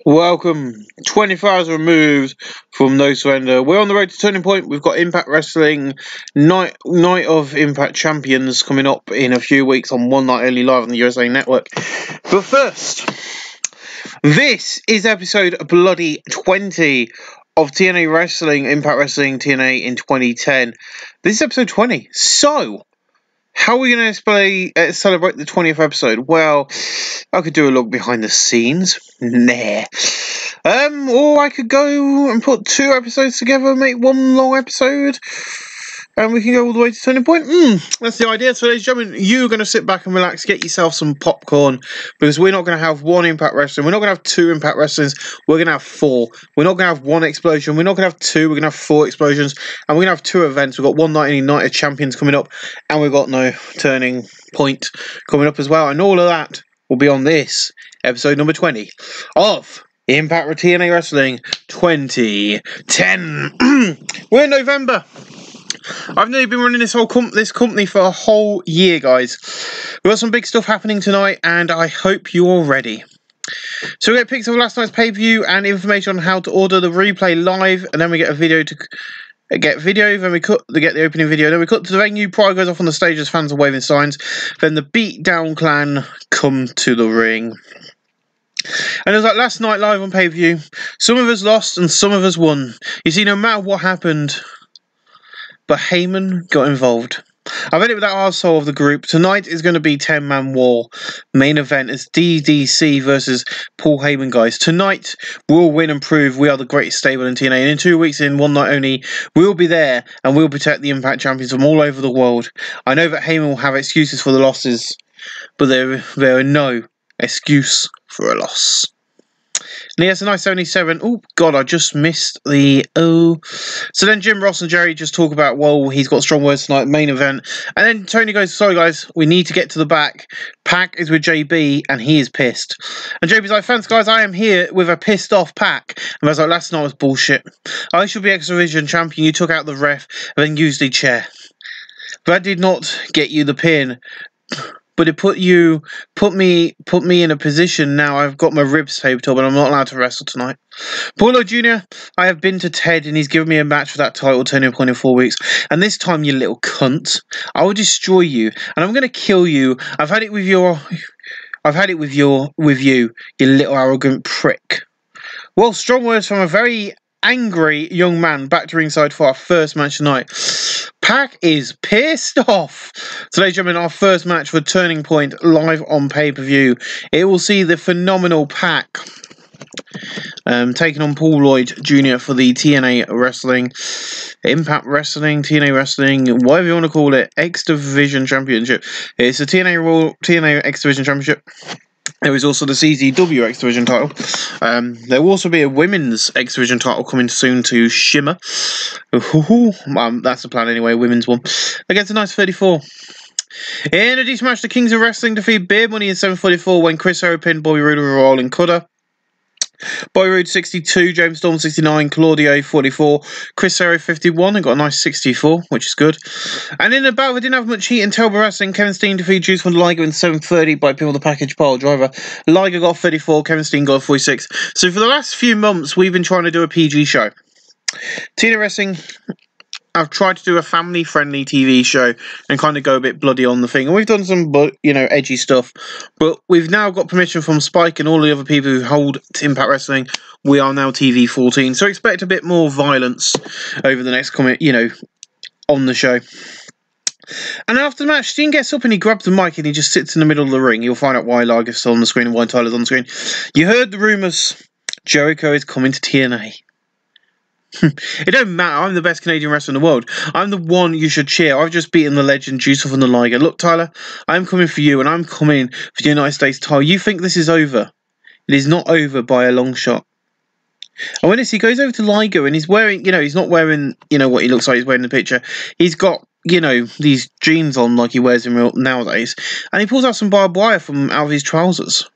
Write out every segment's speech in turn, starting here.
Welcome. 24 hours removed from No Surrender. We're on the road to Turning Point. We've got Impact Wrestling Night of Impact Champions coming up in a few weeks on One Night Only live on the USA Network. But first, this is episode bloody 20 of TNA Wrestling, Impact Wrestling TNA in 2010. This is episode 20. So, how are we going to celebrate the 20th episode? Well, I could do a look behind the scenes. Nah. Or I could go and put two episodes together and make one long episode. And we can go all the way to Turning Point. That's the idea. So, ladies and gentlemen, you're going to sit back and relax, get yourself some popcorn, because we're not going to have one Impact Wrestling. We're not going to have two Impact Wrestlings. We're going to have four. We're not going to have one explosion. We're not going to have two. We're going to have four explosions. And we're going to have two events. We've got One Night United Champions coming up, and we've got No Turning Point coming up as well. And all of that will be on this episode number 20 of Impact TNA Wrestling 2010. We're in November. I've nearly been running this company for a whole year, guys. We've got some big stuff happening tonight, and I hope you're ready. So we get pics of last night's pay-per-view and information on how to order the replay live, and then we get a video to get video. Then we get the opening video. Then we cut to the venue. Pride goes off on the stage as fans are waving signs. Then the Beatdown Clan come to the ring. And it was like last night live on pay-per-view. Some of us lost and some of us won. You see, no matter what happened, but Heyman got involved. I've ended with that arsehole of the group. Tonight is going to be 10-man war. Main event is DDC versus Paul Heyman, guys. Tonight, we'll win and prove we are the greatest stable in TNA. And in 2 weeks, in One Night Only, we'll be there and we'll protect the Impact Champions from all over the world. I know that Heyman will have excuses for the losses, but there are no excuse for a loss. And he has a nice 77. Oh, God, I just missed the So then Jim Ross and Jerry just talk about, well, he's got strong words tonight, main event. And then Tony goes, sorry, guys, we need to get to the back. Pac is with JB, and he is pissed. And JB's like, thanks, guys, I am here with a pissed-off Pac. And I was like, last night was bullshit. I should be X-Division champion. You took out the ref and then used the chair. That did not get you the pin. But it put me in a position now. I've got my ribs taped up and I'm not allowed to wrestle tonight. Paulo Jr., I have been to Ted and he's given me a match for that title, Turning Point in 4 weeks. And this time, you little cunt, I will destroy you and I'm going to kill you. I've had it with you, you little arrogant prick. Well, strong words from a very angry young man back to ringside for our first match tonight. Pac is pissed off. Today, gentlemen, our first match for Turning Point live on pay-per-view. It will see the phenomenal Pac taking on Paul Lloyd Jr. for the TNA Wrestling, Impact Wrestling, TNA Wrestling, whatever you want to call it, X-Division Championship. It's the TNA X-Division Championship. There is also the CZW X-Division title. There will also be a women's X-Division title coming soon to Shimmer. That's the plan anyway, women's one. Against a nice 34. In a decent match, the Kings of Wrestling defeat Beer Money in 7:44 when Chris Hero pinned Bobby Roode with a rolling cutter. Bobby Roode 62, James Storm 69, Claudio 44, Chris Hero 51 and got a nice 64, which is good. And in the battle that didn't have much heat in Telber Wrestling, Kevin Steen defeated Juice von Liger in 7:30 by pinning the package pile driver. Liger got 34, Kevin Steen got 46. So for the last few months, we've been trying to do a PG show. TNA Wrestling, I've tried to do a family-friendly TV show and kind of go a bit bloody on the thing. And we've done some, edgy stuff. But we've now got permission from Spike and all the other people who hold Impact Wrestling. We are now TV-14. So expect a bit more violence over the next on the show. And after the match, Steen gets up and he grabs the mic and he just sits in the middle of the ring. You'll find out why Liger's still on the screen and why Tyler's on the screen. You heard the rumours. Jericho is coming to TNA. It don't matter. I'm the best Canadian wrestler in the world. I'm the one you should cheer. I've just beaten the legend Juice von Liger. Look, Tyler, I'm coming for you, and I'm coming for the United States title. You think this is over? It is not over by a long shot. And when he goes over to Liger, and he's wearing, he's not wearing, what he looks like he's wearing in the picture. He's got, these jeans on like he wears them nowadays, and he pulls out some barbed wire from out of his trousers,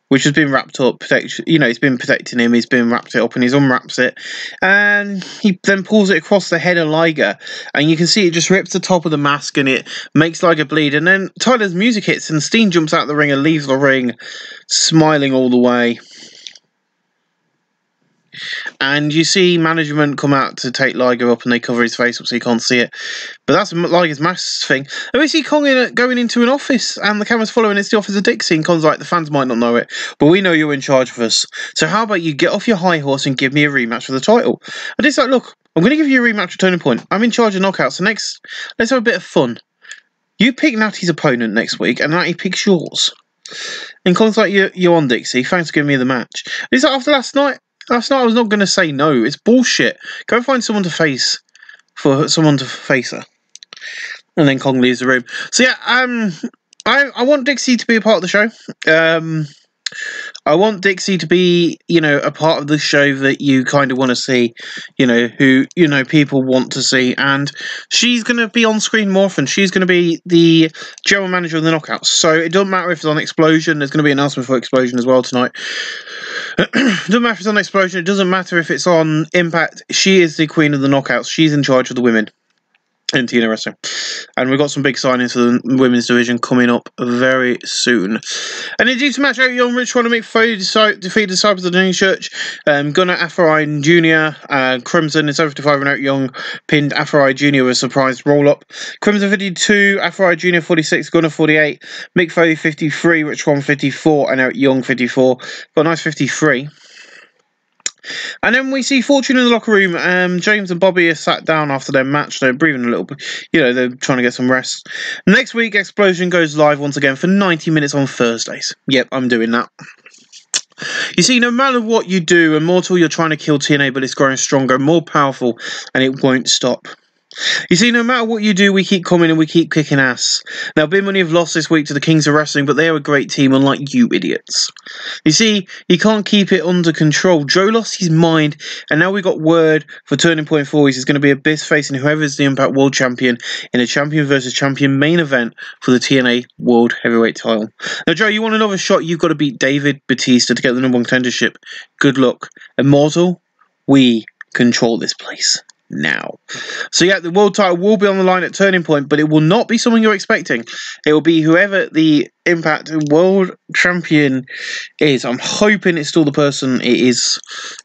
which has been wrapped up. He's been protecting him. He's been wrapped it up, and he's unwraps it, and he then pulls it across the head of Liger, and you can see it just rips the top of the mask, and it makes Liger bleed. And then Tyler's music hits, and Steen jumps out of the ring and leaves the ring, smiling all the way. And you see management come out to take Liger up, and they cover his face up so you can't see it. But that's Liger's mask thing. And we see Kong going into an office, and the camera's following. It's the office of Dixie, and Kong's like, the fans might not know it, but we know you're in charge of us. So how about you get off your high horse and give me a rematch for the title? And it's like, look, I'm going to give you a rematch for Turning Point. I'm in charge of Knockouts, so next, let's have a bit of fun. You pick Natty's opponent next week, and Natty picks yours. And Kong's like, you're on, Dixie. Thanks for giving me the match. And he's like, after last night I was not going to say no. It's bullshit. Go find someone to face her. And then Kong leaves the room. So yeah, I want Dixie to be a part of the show. I want Dixie to be, a part of the show that you kind of want to see, who, people want to see. And she's going to be on screen more often. She's going to be the general manager of the Knockouts. So it doesn't matter if it's on Explosion. There's going to be an announcement for Explosion as well tonight. It doesn't matter if it's on Explosion. It doesn't matter if it's on Impact. She is the queen of the Knockouts. She's in charge of the women in TNA Wrestling. And we've got some big signings for the women's division coming up very soon. And in due to match out, Young Rich trying to make Foley defeat Disciples of the New Church. Gunnar Afarai Jr. Crimson in 755 and out Young pinned Afarai Jr. with a surprise roll up. Crimson 52, Afarai Jr. 46, Gunnar 48, Mick Foley 53, Rich Swann 54, and out Young 54. Got a nice 53. And then we see Fortune in the locker room. James and Bobby are sat down after their match. They're breathing a little bit. They're trying to get some rest. Next week, Explosion goes live once again for 90 minutes on Thursdays. Yep, I'm doing that. You see, no matter what you do, Immortal, you're trying to kill TNA, but it's growing stronger, more powerful, and it won't stop. You see, no matter what you do, we keep coming and we keep kicking ass. Now, Big Money have lost this week to the Kings of Wrestling, but they are a great team, unlike you idiots. You see, you can't keep it under control. Joe lost his mind, and now we got word for Turning Point 4. He's going to be Abyss facing whoever is the Impact World Champion in a champion versus champion main event for the TNA World Heavyweight title. Now, Joe, you want another shot? You've got to beat David Batista to get the #1 contendership. Good luck. Immortal, we control this place now. So yeah, the world title will be on the line at Turning Point, but it will not be something you're expecting. It will be whoever the Impact World Champion is. I'm hoping it's still the person it is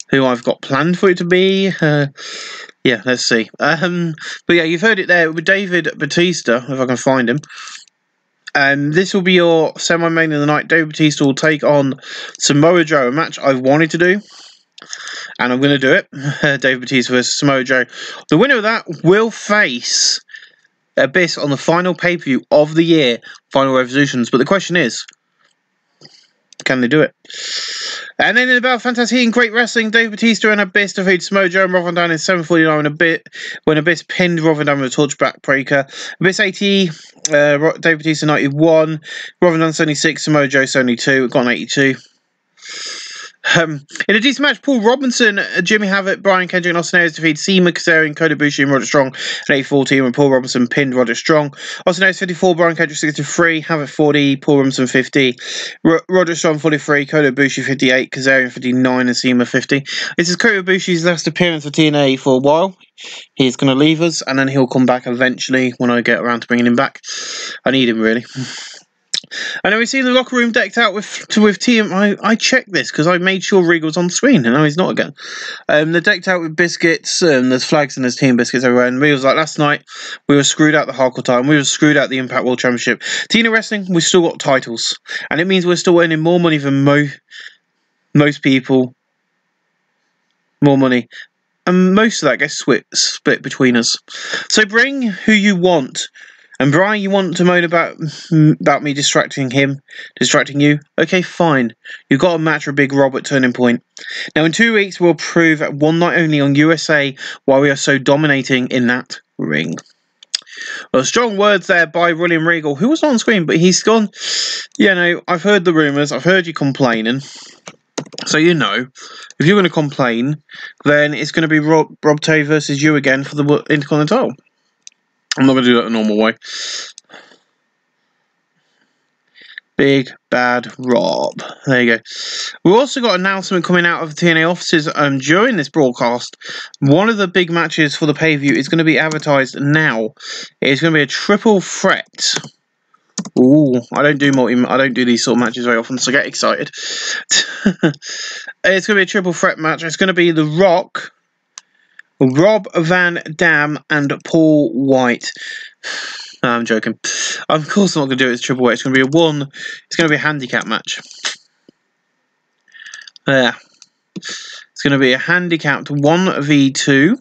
who I've got planned for it to be. Yeah, let's see. But yeah, you've heard it there with David Batista, if I can find him. And this will be your semi-main of the night. David Batista will take on Samoa Joe, a match I've wanted to do. And I'm going to do it. David Batista versus Samoa Joe. The winner of that will face Abyss on the final pay-per-view of the year, Final Revolutions. But the question is, can they do it? And then in about Fantastic Heat and Great Wrestling, David Batista and Abyss defeated Samoa Joe and Rob Van Dam in 7:49 when Abyss pinned Rob Van Dam with a torch backbreaker. Abyss 80, David Batista 91, Rob Van Dam 76, Samoa Joe 72, got an 82. In a decent match, Paul Robinson, Jimmy Havoc, Brian Kendrick, and Austin Aries defeated Seema, Kazarian, Kota Ibushi, and Roger Strong at 8:14 when Paul Robinson pinned Roger Strong. Austin Aries 54, Brian Kendrick 63, Havoc 40, Paul Robinson 50, Roger Strong 43, Kota Ibushi 58, Kazarian 59, and Seema 50. This is Kota Ibushi's last appearance for TNA for a while. He's going to leave us, and then he'll come back eventually when I get around to bringing him back. I need him, really. And then we see the locker room decked out with TM. I checked this because I made sure Regal was on the screen, and now he's not again. They're decked out with biscuits, and there's flags and there's team biscuits everywhere. And Regal's like, last night we were screwed out the hardcore title, and we were screwed out the Impact World Championship. TNA Wrestling, we've still got titles, and it means we're still earning more money than most people. More money. And most of that gets split between us. So bring who you want. And Brian, you want to moan about me distracting you? Okay, fine. You've got a match with Big Rob at Turning Point. Now, in 2 weeks, we'll prove at one night only on USA why we are so dominating in that ring. Well, strong words there by William Regal, who was on screen, but he's gone, I've heard the rumours, I've heard you complaining. So if you're going to complain, then it's going to be Rob Tay versus you again for the Intercontinental. I'm not going to do that the normal way. Big Bad Rob. There you go. We've also got an announcement coming out of the TNA offices during this broadcast. One of the big matches for the pay-per-view is going to be advertised now. It's going to be a triple threat. Ooh, I don't do these sort of matches very often, so get excited. It's going to be a triple threat match. It's going to be The Rock, Rob Van Dam, and Paul White. No, I'm joking. Of course I'm not going to do it as triple weight. It's going to be it's going to be a handicap match. Yeah. It's going to be a handicapped 1v2.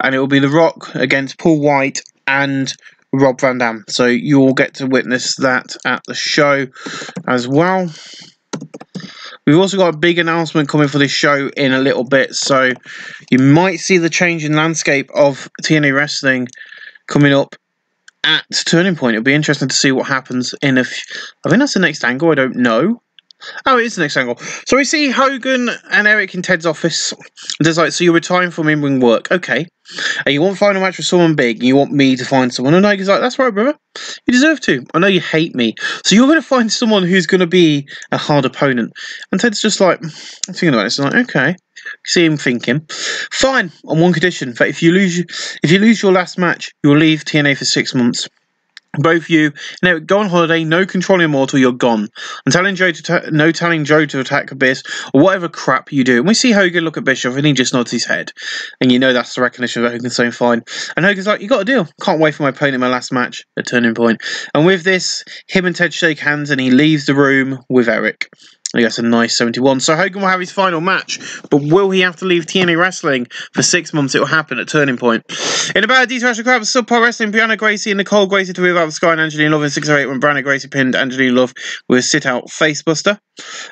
And it will be The Rock against Paul White and Rob Van Dam. So you will get to witness that at the show as well. We've also got a big announcement coming for this show in a little bit. So you might see the change in landscape of TNA Wrestling coming up at Turning Point. It'll be interesting to see what happens in I think that's the next angle. I don't know. Oh, it is the next angle. So we see Hogan and Eric in Ted's office. There's like, so you're retiring from in-ring work. Okay. And you want final match with someone big. And you want me to find someone. And Hogan's like, that's right, brother. You deserve to. I know you hate me. So you're going to find someone who's going to be a hard opponent. And Ted's just like, I'm thinking about this. I'm like, okay. See him thinking. Fine. On one condition. That if you lose your last match, you'll leave TNA for 6 months. Both you go on holiday, no controlling Immortal, you're gone. And telling Joe to attack Abyss, or whatever crap you do. And we see Hogan look at Bischoff, and he just nods his head. And you know that's the recognition of Hogan saying fine. And Hogan's like, you got a deal. Can't wait for my opponent in my last match at Turning Point. And with this, him and Ted shake hands, and he leaves the room with Eric. He gets a nice 71. So Hogan will have his final match, but will he have to leave TNA Wrestling for 6 months? It will happen at Turning Point. In about a detail crowd of Subpar Wrestling, Brianna Gracie and Nicole Gracie to move out of Sky and Angelina Love in 608 when Brianna Gracie pinned Angelina Love with a sit-out facebuster.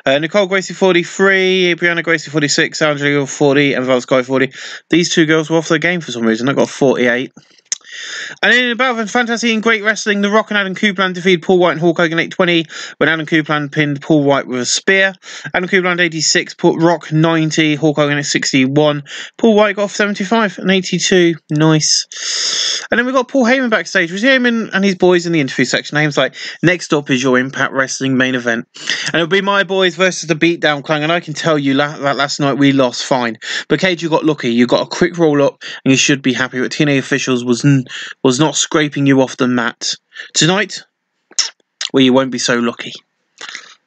Nicole Gracie 43, Brianna Gracie 46, Angelina Love 40, and Val Sky 40. These two girls were off their game for some reason. I got 48. And in a bout of fantasy and great wrestling, The Rock and Adam Coupland defeated Paul White and Hulk Hogan 820 when Adam Coupland pinned Paul White with a spear. Adam Coupland 86, put Rock 90, Hulk Hogan at 61. Paul White got off 75 and 82. Nice. And then we got Paul Heyman backstage. We see Heyman and his boys in the interview section. Heyman's like, next up is your Impact Wrestling main event. And it'll be my boys versus the Beatdown Clan. And I can tell you that last night we lost fine. But Cage, you got lucky. You got a quick roll up and you should be happy. But TNA officials was not scraping you off the mat. Tonight, well, you won't be so lucky.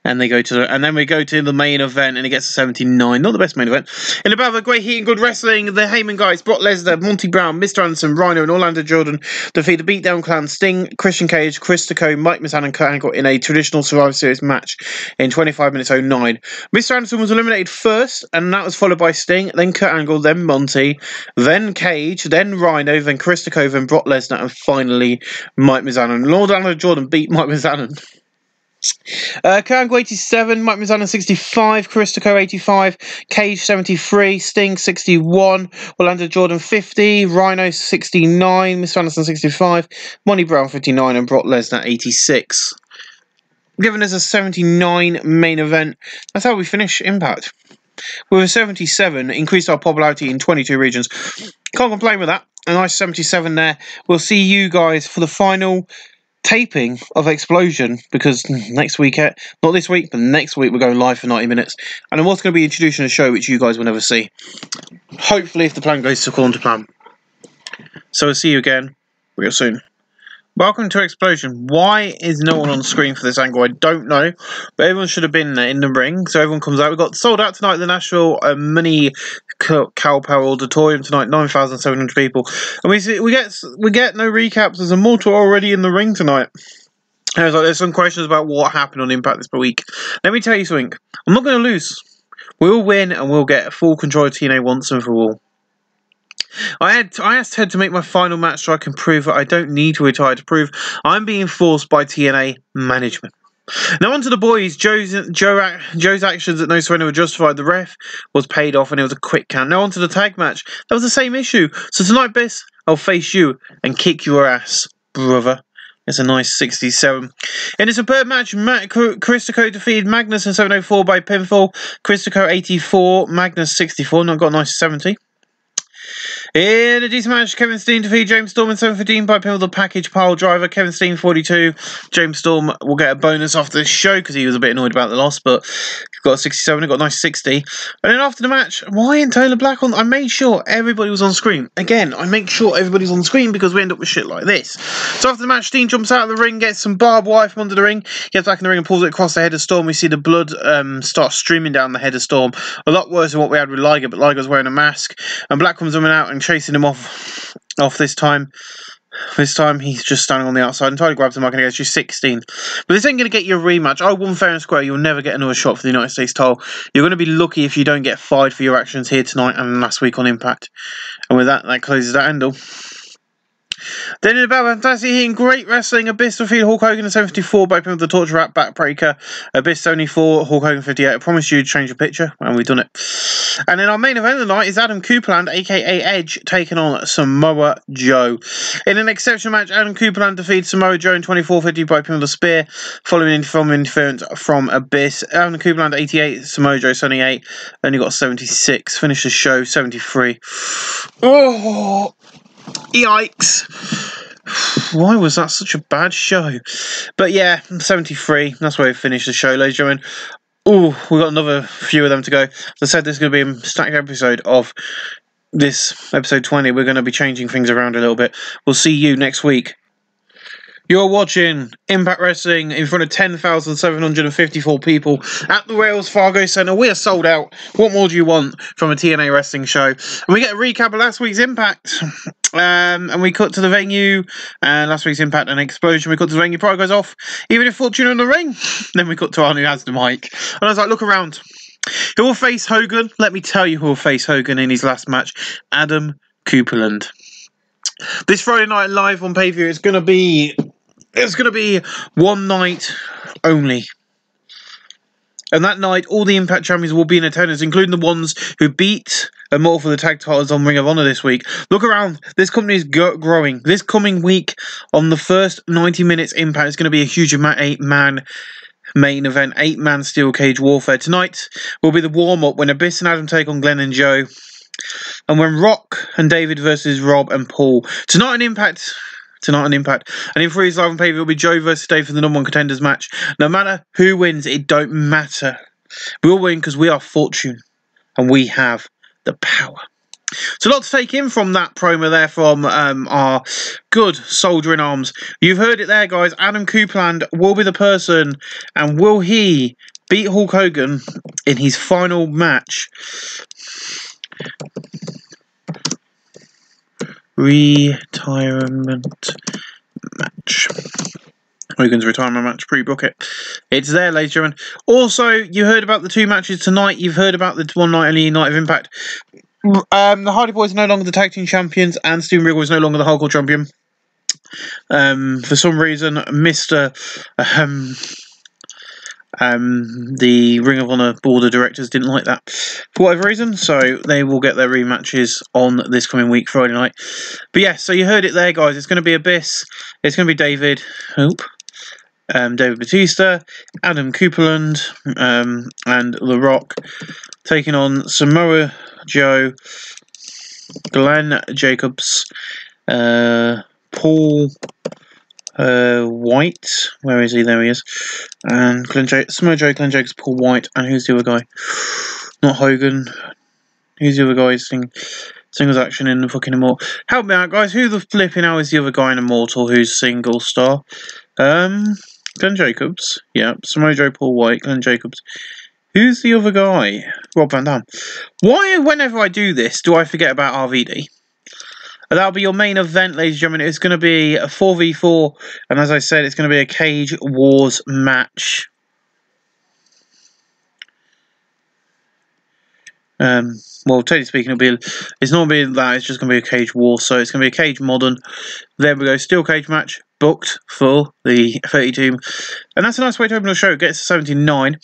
And then we go to the main event, and it gets a 79. Not the best main event. In about the great heat and good wrestling, the Heyman guys, Brock Lesnar, Monty Brown, Mr. Anderson, Rhino, and Orlando Jordan defeat the Beatdown Clan, Sting, Christian Cage, Chris Tucco, Mike Mizanin, and Kurt Angle in a traditional Survivor Series match in 25 minutes 09. Mr. Anderson was eliminated first, and that was followed by Sting, then Kurt Angle, then Monty, then Cage, then Rhino, then Chris Tucco, then Brock Lesnar, and finally Mike Mizanin. Orlando Jordan beat Mike Mizanin. Kurt Angle 87, Mike Mizanin 65, Chris Tucco 85, Cage 73, Sting 61, Orlando Jordan 50, Rhino 69, Mr. Anderson 65, Monty Brown 59, and Brock Lesnar 86. Given as a 79 main event, that's how we finish Impact. With a 77, increased our popularity in 22 regions. Can't complain with that. A nice 77 there. We'll see you guys for the final taping of Explosion, because next week, not this week, but next week we're going live for 90 minutes, and I'm also going to be introducing a show which you guys will never see. Hopefully, if the plan goes according to plan. So I'll see you again real soon. Welcome to Explosion. Why is no one on the screen for this angle? I don't know, but everyone should have been there in the ring, so everyone comes out. We've got sold out tonight at the Nashville Mini Cowpell Auditorium tonight, 9,700 people, and we get no recaps. There's a Immortal already in the ring tonight. And there's some questions about what happened on Impact this week. Let me tell you something. I'm not going to lose. We'll win, and we'll get full control of TNA once and for all. I asked Ted to make my final match so I can prove that I don't need to retire to prove I'm being forced by TNA management. Now on to the boys. Joe's actions at No Surrender were justified. The ref was paid off and it was a quick count. Now on to the tag match. That was the same issue. So tonight, Biss, I'll face you and kick your ass, brother. It's a nice 67. In a superb match, Chris Tucco defeated Magnus in 704 by pinfall. Chris Tucco 84, Magnus 64, and I got a nice 70. In a decent match, Kevin Steen defeated James Storm in 7:15 by pinfall the package pile driver. Kevin Steen 42. James Storm will get a bonus after this show because he was a bit annoyed about the loss, but he got a 67. He got a nice 60. And then after the match, why ain't Taylor Black on? I made sure everybody was on screen. Again, I make sure everybody's on screen because we end up with shit like this. So after the match, Steen jumps out of the ring, gets some barbed wire from under the ring, gets back in the ring and pulls it across the head of Storm. We see the blood start streaming down the head of Storm. A lot worse than what we had with Liger, but Liger's wearing a mask. And Black comes running out and chasing him off this time. This time he's just standing on the outside and Tyler grabs the mic and he goes, "You're 16. But this ain't going to get you a rematch. I won fair and square. You'll never get another shot for the United States title. You're going to be lucky if you don't get fired for your actions here tonight and last week on Impact." And with that closes that handle. Then in the battle, fantastic hitting, great wrestling. Abyss defeated Hulk Hogan in 74 by pinning the torture wrap backbreaker. Abyss 74, Hulk Hogan 58. I promised you to change the picture, and we've done it. And then our main event of the night is Adam Copeland, aka Edge, taking on Samoa Joe. In an exceptional match, Adam Copeland defeated Samoa Joe in 24:50 by pinning the spear, following interference from Abyss. Adam Copeland 88, Samoa Joe 78, only got 76. Finished the show 73. Oh. Yikes. Why was that such a bad show? But yeah, 73. That's where we finished the show, ladies and gentlemen. Oh, we've got another few of them to go. As I said, this is going to be a stacked episode of this episode 20. We're going to be changing things around a little bit. We'll see you next week. You're watching Impact Wrestling in front of 10,754 people at the Wells Fargo Centre. We are sold out. What more do you want from a TNA wrestling show? And we get a recap of last week's Impact. And we cut to the venue. And last week's Impact and Explosion. We cut to the venue. Pride goes off. Even if Fortune in the ring. Then we cut to Arn who has the mic. And I was like, look around. Who will face Hogan? Let me tell you who will face Hogan in his last match. Adam Copeland. This Friday night live on pay-per-view is going to be... It's going to be one night only. And that night, all the Impact champions will be in attendance, including the ones who beat Immortal for the tag titles on Ring of Honor this week. Look around. This company is growing. This coming week, on the first 90 minutes Impact, is going to be a huge 8-man main event. 8-man steel cage warfare. Tonight will be the warm-up when Abyss and Adam take on Glenn and Joe. And when Rock and David versus Rob and Paul. Tonight on Impact... And in Freeze Live on pay-per-view, it will be Joe versus Dave for the #1 contenders match. No matter who wins, it don't matter. We'll win because we are Fortune and we have the power. So a lot to take in from that promo there from our good soldier in arms. You've heard it there, guys. Adam Copeland will be the person, and will he beat Hulk Hogan in his final match? Retirement match. Hogan's retirement match. Pre-book it. It's there, ladies and gentlemen. Also, you heard about the 2 matches tonight. You've heard about the one night only Night of Impact. The Hardy Boys are no longer the tag team champions, and Steven Regal is no longer the hardcore champion. For some reason, Mr. The Ring of Honor board of directors didn't like that for whatever reason, so they will get their rematches on this coming week, Friday night. But yeah, so you heard it there, guys. It's going to be Abyss. It's going to be David. David Batista, Adam Copeland, and The Rock taking on Samoa Joe, Glenn Jacobs, Paul White. Where is he? There he is. And Samoa Joe, Glenn Jacobs, Paul White, and who's the other guy? Not Hogan. Who's the other guy? Singles action in the fucking Immortal. Help me out, guys. Who the flipping hell is the other guy in Immortal who's single star? Glenn Jacobs. Yeah. Samoa Joe, Paul White, Glenn Jacobs. Who's the other guy? Rob Van Dam. Why, whenever I do this, do I forget about RVD? That'll be your main event, ladies and gentlemen. It's going to be a 4v4, and as I said, it's going to be a Cage Wars match. Well, technically speaking, it's not going to be that, it's just going to be a Cage War, so it's going to be a Cage Modern. There we go, steel cage match, booked for the 32. And that's a nice way to open the show, gets to 79.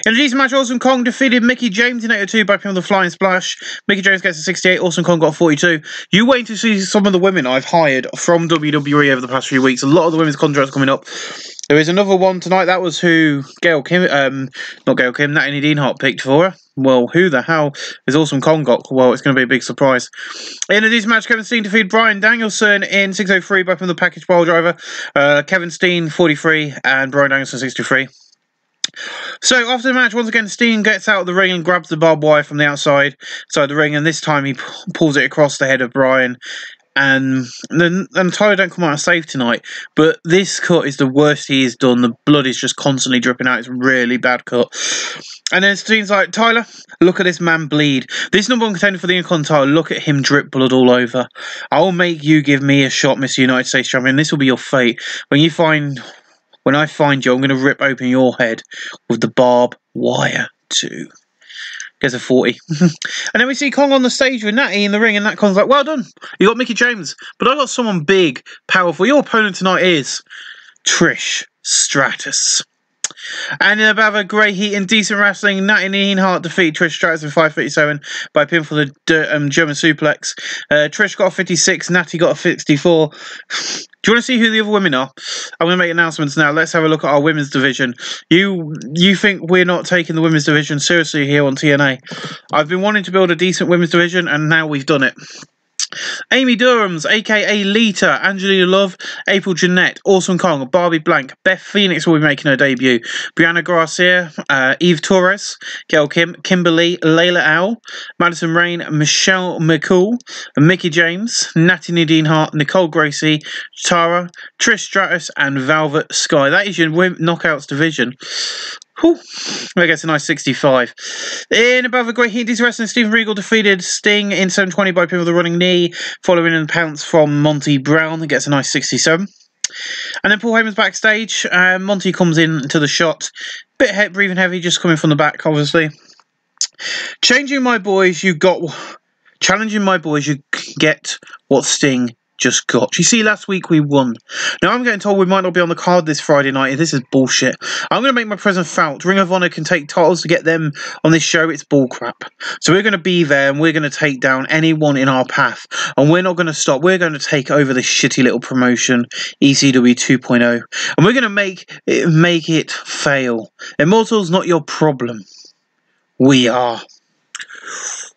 In a decent match, Awesome Kong defeated Mickey James in 82 by pinning the Flying Splash. Mickey James gets to 68, Awesome Kong got 42. You wait to see some of the women I've hired from WWE over the past few weeks. A lot of the women's contracts coming up. There is another one tonight. That was who Gail Kim, not Gail Kim, Natalie Deanhart picked for her. Well, who the hell is Awesome Kongok? Well, it's going to be a big surprise. In a decent match, Kevin Steen defeated Brian Danielson in 6:03 by from the package pile driver. Kevin Steen 43 and Brian Danielson 63. So after the match, once again, Steen gets out of the ring and grabs the barbed wire from the outside the ring, and this time he pulls it across the head of Brian. And Tyler don't come out safe tonight, but this cut is the worst he has done. The blood is just constantly dripping out. It's a really bad cut. And then Steen's like, Tyler, look at this man bleed. This number one contender for the Intercontinental title, look at him drip blood all over. I'll make you give me a shot, Mr. United States Champion. This will be your fate. When I find you, I'm going to rip open your head with the barbed wire too. Gets a 40. And then we see Kong on the stage with Natty in the ring, and Nat Kong's like, well done. You got Mickie James. But I got someone big, powerful. Your opponent tonight is Trish Stratus. And in about a great heat and decent wrestling, Natty Neidhart defeated Trish Stratus in 5:37 by pin for the German suplex. Trish got a 56, Natty got a 64. Do you want to see who the other women are? I'm going to make announcements now. Let's have a look at our women's division. You think we're not taking the women's division seriously here on TNA? I've been wanting to build a decent women's division, and now we've done it. Amy Durham's, aka Lita, Angelina Love, April Jeanette, Awesome Kong, Barbie Blank, Beth Phoenix will be making her debut, Brianna Garcia, Eve Torres, Gail Kim, Kimberly, Layla Owl, Madison Rain, Michelle McCool, Mickie James, Natty Neidhart, Nicole Gracie, Tara, Trish Stratus, and Velvet Sky. That is your Knockouts division. Whew. I guess a nice 65. In above a great heat, this wrestling, Steven Regal defeated Sting in 7:20 by pin with a running knee, following in the pounce from Monty Brown. It gets a nice 67. And then Paul Heyman's backstage. Monty comes in to the shot. Bit breathing heavy, just coming from the back, obviously. Challenging my boys, you get what Sting just got. You see, last week we won. Now I'm getting told we might not be on the card this Friday night. This is bullshit. I'm going to make my presence felt. Ring of Honor can take titles to get them on this show. It's bullcrap. So we're going to be there, and we're going to take down anyone in our path. And we're not going to stop. We're going to take over this shitty little promotion, ECW 2.0. And we're going to make it fail. Immortal's not your problem. We are.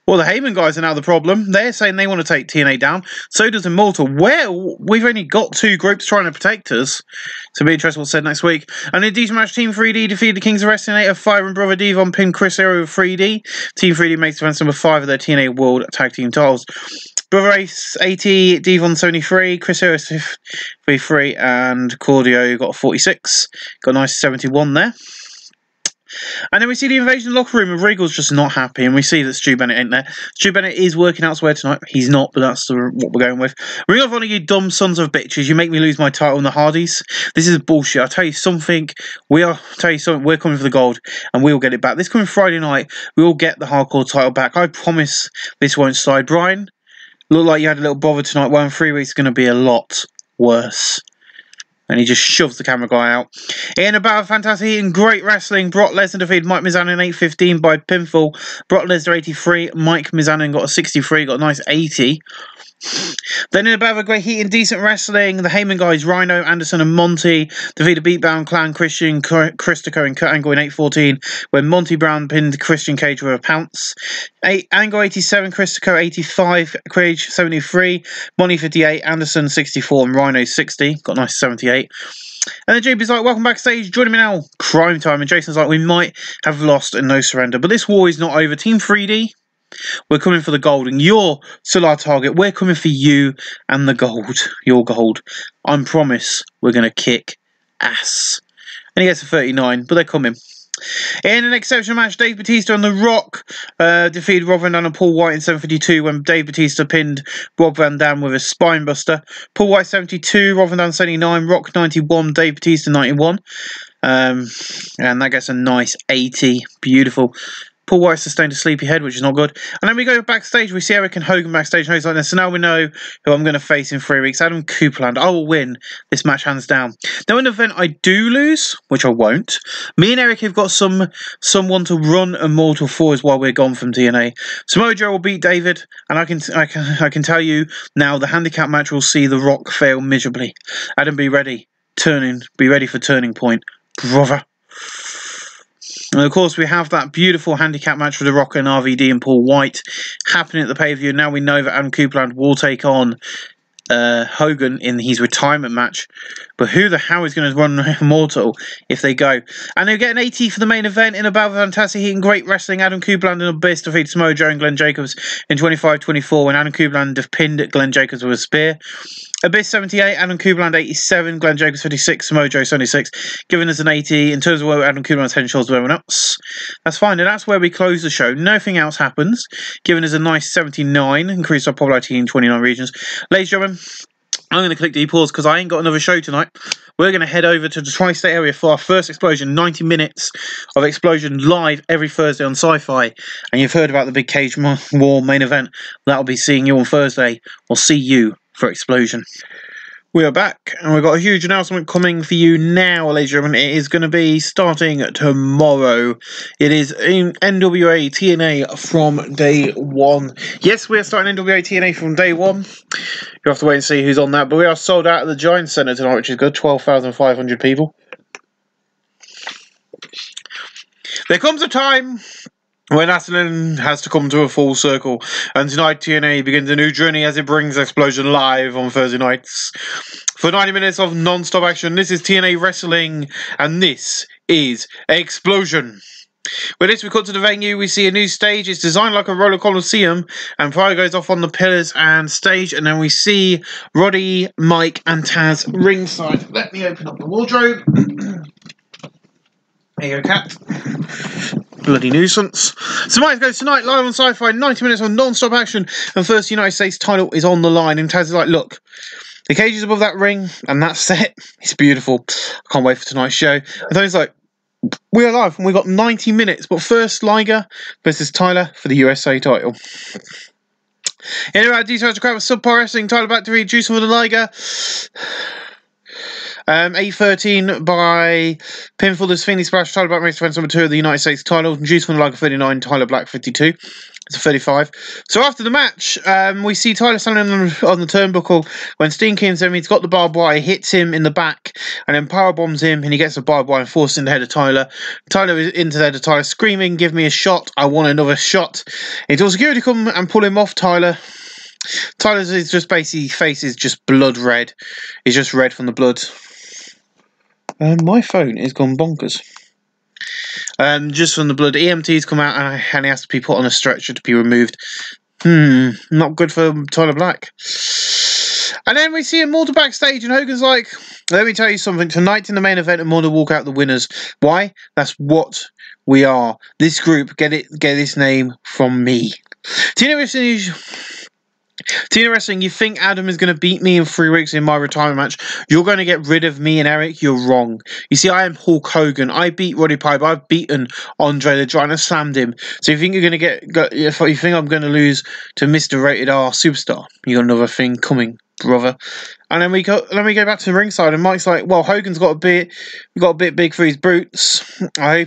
Well, the Heyman guys are now the problem. They're saying they want to take TNA down. So does Immortal. Well, we've only got two groups trying to protect us. So be interesting what's said next week. And in a decent match, Team 3D defeated the Kings of Wrestling, Fire and Brother Devon pinned Chris Hero with 3D. Team 3D makes defense number 5 of their TNA World Tag Team titles. Brother Ace 80, Devon 73, Chris Hero 53, and Cordio got a 46. Got a nice 71 there. And then we see the Invasion locker room, and Regal's just not happy, and we see that Stu Bennett ain't there. Stu Bennett is working elsewhere tonight. He's not, but that's what we're going with. Ring of Honor, you dumb sons of bitches. You make me lose my title in the Hardys. This is bullshit. I'll tell you something. We're coming for the gold, and we'll get it back. This coming Friday night, we'll get the hardcore title back. I promise this won't slide. Brian, look like you had a little bother tonight. Well, in 3 weeks, it's going to be a lot worse. And he just shoves the camera guy out. In a battle of fantastic heat and great wrestling, Brock Lesnar defeated Mike Mizanin in 8:15 by pinfall. Brock Lesnar 83, Mike Mizanin got a 63, got a nice 80. Then in a battle of great heat and decent wrestling, the Heyman guys, Rhino, Anderson and Monty defeated Beatdown Clan, Christian, Christico and Kurt Angle in 8:14, when Monty Brown pinned Christian Cage with a pounce. Angle 87, Christico 85, Cage 73, Monty 58, Anderson 64 and Rhino 60, got a nice 78. And then JB's like, welcome backstage, joining me now, crime time. And Jason's like, we might have lost and no surrender, but this war is not over. Team 3D, we're coming for the gold, and you're still our target. We're coming for you and the gold. Your gold. I promise we're going to kick ass. And he gets a 39, but they're coming. In an exceptional match, Dave Bautista and The Rock defeated Rob Van Dam and Paul White in 7:52 when Dave Bautista pinned Rob Van Dam with a spine buster. Paul White 72, Rob Van Dam 79, Rock 91, Dave Bautista 91. And that gets a nice 80. Beautiful. Paul White sustained a sleepy head, which is not good. And then we go backstage. We see Eric and Hogan backstage. And he's like this. So now we know who I'm going to face in 3 weeks. Adam Copeland. I will win this match hands down. Now in the event I do lose, which I won't, me and Eric have got someone to run Immortal for us while we're gone from TNA. Samoa Joe will beat David, and I can tell you now the handicap match will see The Rock fail miserably. Adam, be ready Be ready for turning point, brother. And of course, we have that beautiful handicap match for The Rock and RVD and Paul White happening at the pay-per-view. Now we know that Adam Copeland will take on Hogan in his retirement match, but who the hell is going to run Immortal if they go? And they'll get an 80 for the main event in a battle of fantastic heat and great wrestling. Adam Copeland and Abyss defeated Samoa Joe and Glenn Jacobs in 25-24 when Adam Copeland pinned Glenn Jacobs with a spear. Abyss 78, Adam Copeland 87, Glenn Jacobs 56, Samoa Joe 76, giving us an 80 in terms of where Adam Copeland's head and shoulders with everyone else. That's fine, and that's where we close the show. Nothing else happens, giving us a nice 79, increased our popularity in 29 regions. Ladies and gentlemen, I'm going to click pause because I ain't got another show tonight. We're going to head over to the Tri-State area for our first Explosion, 90 minutes of Explosion live every Thursday on Sci-Fi. And you've heard about the big Cage War main event. That'll be seeing you on Thursday. We'll see you for Explosion. We are back, and we've got a huge announcement coming for you now, ladies and gentlemen. It is going to be starting tomorrow. It is in NWA TNA from day one. Yes, we are starting NWA TNA from day one. You have to wait and see who's on that, but we are sold out at the Giants Center tonight, which is good. 12,500 people. There comes a time when Athlon has to come to a full circle, and tonight TNA begins a new journey as it brings Explosion live on Thursday nights. For 90 minutes of non-stop action, this is TNA Wrestling, and this is Explosion. With this, we cut to the venue, we see a new stage. It's designed like a roller coliseum, and fire goes off on the pillars and stage, and then we see Roddy, Mike, and Taz ringside. Let me open up the wardrobe. There you go, cat. Bloody nuisance. So Mike goes tonight, live on Sci-Fi, 90 minutes of non-stop action, and first United States title is on the line, and Taz is like, look, the cage is above that ring, and that's set. It's beautiful. I can't wait for tonight's show. And Tony's like, we're live, and we've got 90 minutes, but first, Liger versus Tyler for the USA title. In about details, the crowd was subpar wrestling. Tyler back to read Juice for the Liger. 8-13 by pinfall. There's Phoenix Splash. Tyler Black makes defense number 2 of the United States title. Juice from the Liger 39. Tyler Black 52. It's a 35. So after the match, we see Tyler standing on the turnbuckle when Steen comes in. He's got the barbed wire, hits him in the back, and then power bombs him, and he gets the barbed wire and forces in the head of Tyler. Tyler is into the head of Tyler, screaming, "Give me a shot! I want another shot!" Until security come and pull him off Tyler. Tyler's is just basically face is just blood red. He's just red from the blood. My phone is gone bonkers. Just from the blood. EMTs come out and he has to be put on a stretcher to be removed. Not good for Tyler Black. And then we see Immortal backstage, and Hogan's like, let me tell you something. Tonight in the main event, Immortal walk out the winners. Why? That's what we are. This group, get this name from me. TNA Wrestling, you think Adam is going to beat me in 3 weeks in my retirement match? You're going to get rid of me and Eric? You're wrong. You see, I am Hulk Hogan. I beat Roddy Piper. I've beaten Andre the Giant. I slammed him. So you think you're going to if you think I'm going to lose to Mr. Rated R Superstar, you got another thing coming, brother. And then we go back to the ringside, and Mike's like, well, Hogan's got a bit big for his boots. I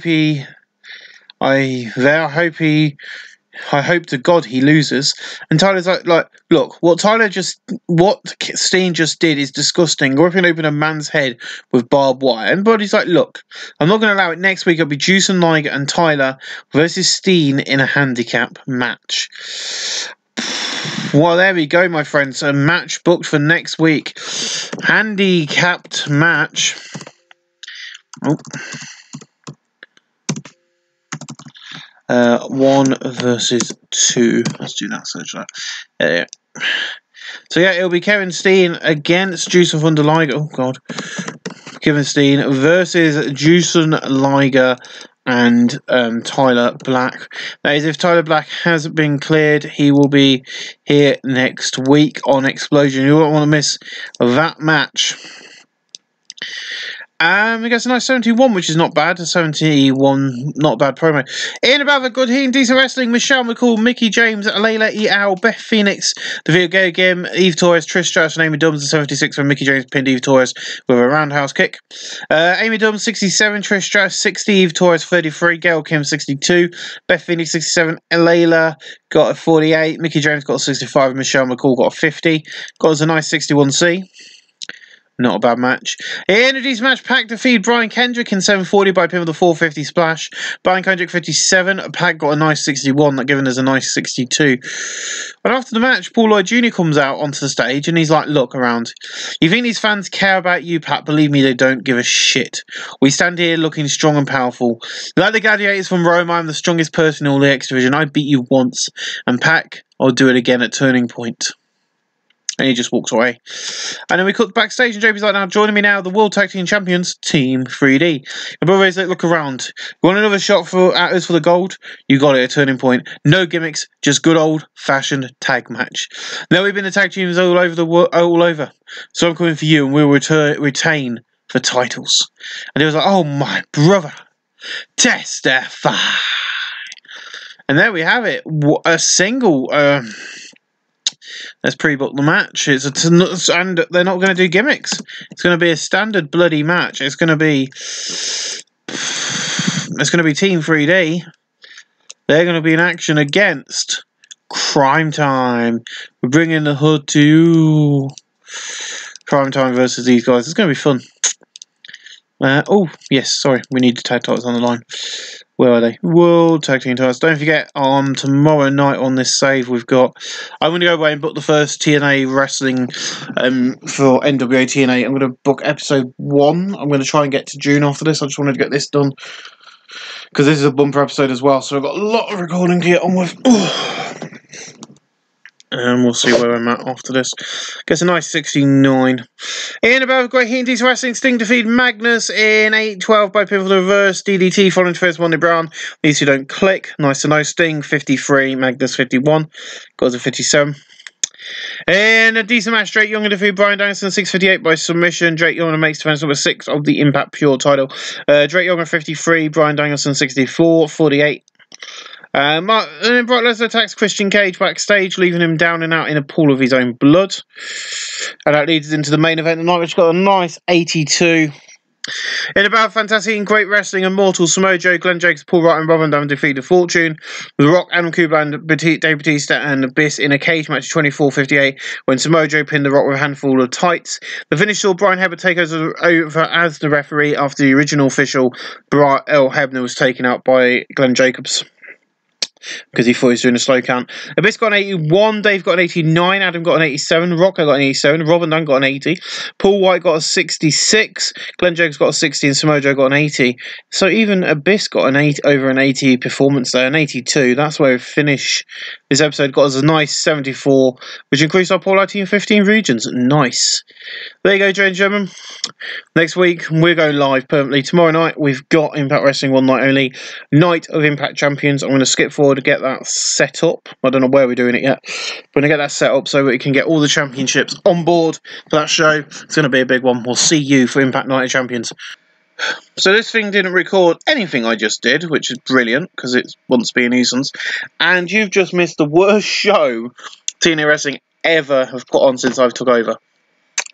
hope to God he loses. And Tyler's like, look, what Steen just did is disgusting. Ripping open a man's head with barbed wire. And Buddy's like, look, I'm not going to allow it. Next week it'll be Juice and Liger and Tyler versus Steen in a handicap match. Well, there we go, my friends. A match booked for next week. Handicapped match. Oh. 1 versus 2. Let's do that. Search that. So yeah, it'll be Kevin Steen against Juice and Thunder Liger. Oh God, Kevin Steen versus Juice and Liger and Tyler Black. That is, if Tyler Black has been cleared, he will be here next week on Explosion. You won't want to miss that match. We got a nice 71, which is not bad. A 71, not a bad promo. In about the good heat and decent wrestling, Michelle McCool, Mickey James, Layla E. Al, Beth Phoenix, the video game, Eve Torres, Trish Stratus, and Amy Dubbs, 76 when Mickey James pinned Eve Torres with a roundhouse kick. Amy Dubbs, 67, Trish Stratus, 60, Eve Torres, 33, Gail Kim, 62, Beth Phoenix, 67, Layla got a 48, Mickey James got a 65, and Michelle McCool got a 50. Got us a nice 61C. Not a bad match. In a decent match, Pac defeated Brian Kendrick in 740 by pin with a 450 splash. Brian Kendrick 57. Pac got a nice 61, that giving us a nice 62. And after the match, Paul Lloyd Jr. comes out onto the stage and he's like, look around. You think these fans care about you, Pat? Believe me, they don't give a shit. We stand here looking strong and powerful. Like the gladiators from Rome, I'm the strongest person in all the X Division. I beat you once. And Pac, I'll do it again at Turning Point. And he just walks away. And then we cut backstage, and JP's like, now joining me now, the World Tag Team Champions, Team 3D. And Brother's like, look around. You want another shot at us for the gold? You got it at Turning Point. No gimmicks, just good old-fashioned tag match. Now we've been the tag teams all over the world, all over. So I'm coming for you, and we'll retain the titles. And he was like, oh my brother, testify. And there we have it. A single. Let's pre-book the match. And they're not going to do gimmicks. It's going to be a standard bloody match. It's going to be Team 3D. They're going to be in action against Crime Time. We're bringing the hood to Crime Time versus these guys. It's going to be fun. Oh, yes, sorry. We need the tag titles on the line. Where are they? World Tag Team titles. Don't forget, tomorrow night on this save, I'm going to go away and book the first TNA wrestling for NWA TNA. I'm going to book episode 1. I'm going to try and get to June after this. I just wanted to get this done because this is a bumper episode as well. So I've got a lot of recording to get on with. And we'll see where I'm at after this. Gets a nice 69. In about Great Heat and Decent Wrestling, Sting defeated Magnus in 8-12 by pinfall reverse DDT following first Monday Brown. These two don't click. Nice to know. Sting 53, Magnus 51. Got a 57. In a decent match, Drake Young defeated Brian Danielson 6:58 by submission. Drake Young makes defense number 6 of the Impact Pure title. Drake Young 53, Brian Danielson 64, 48. And then Brock Lesnar attacks Christian Cage backstage, leaving him down and out in a pool of his own blood. And that leads us into the main event tonight, which got a nice 82. In about Fantastic and Great Wrestling, Immortal, Samoa Joe, Glenn Jacobs, Paul Wright and Rob Van Dam defeated Fortune. The Rock, Adam Copeland, Dave Bautista and Abyss in a cage match 24:58 when Samoa Joe pinned The Rock with a handful of tights. The finish saw Brian Hebner take over as the referee after the original official Earl Hebner was taken out by Glenn Jacobs, because he thought he was doing a slow count. Abyss got an 81, Dave got an 89, Adam got an 87, Rocco got an 87, Rob and Dan got an 80, Paul White got a 66, Glenn Jacobs got a 60, and Samoa Joe got an 80. So even Abyss got an 80, over an 80 performance there, an 82. That's where we finish this episode. Got us a nice 74, which increased our Paul team 15 regions. Nice. There you go, Joe and German. Next week, we're going live permanently. Tomorrow night, we've got Impact Wrestling one night only. Night of Impact Champions. I'm going to skip forward to get that set up. I don't know where we're doing it yet. We're going to get that set up so we can get all the championships on board for that show. It's going to be a big one. We'll see you for Impact Night of Champions. So this thing didn't record anything I just did, which is brilliant, because it wants to be a nuisance. And you've just missed the worst show TNA Wrestling ever have put on since I've took over.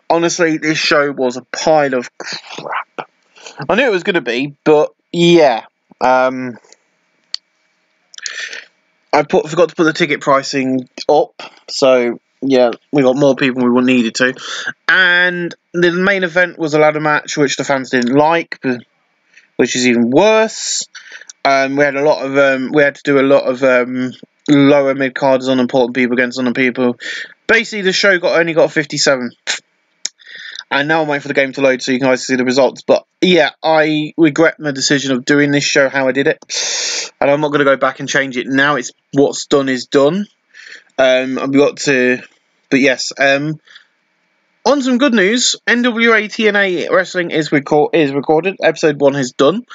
Honestly, this show was a pile of crap. I knew it was going to be, but yeah. I forgot to put the ticket pricing up, so yeah, we got more people than we needed to. And the main event was a ladder match, which the fans didn't like, which is even worse. We had to do a lot of lower mid carders on important people against unimportant people. Basically, the show only got 57. And now I'm waiting for the game to load so you guys can see the results. But yeah, I regret my decision of doing this show how I did it. And I'm not going to go back and change it now. It's what's done is done. I've got to... But yes, on some good news, NWA TNA Wrestling is recorded. Episode 1 is done.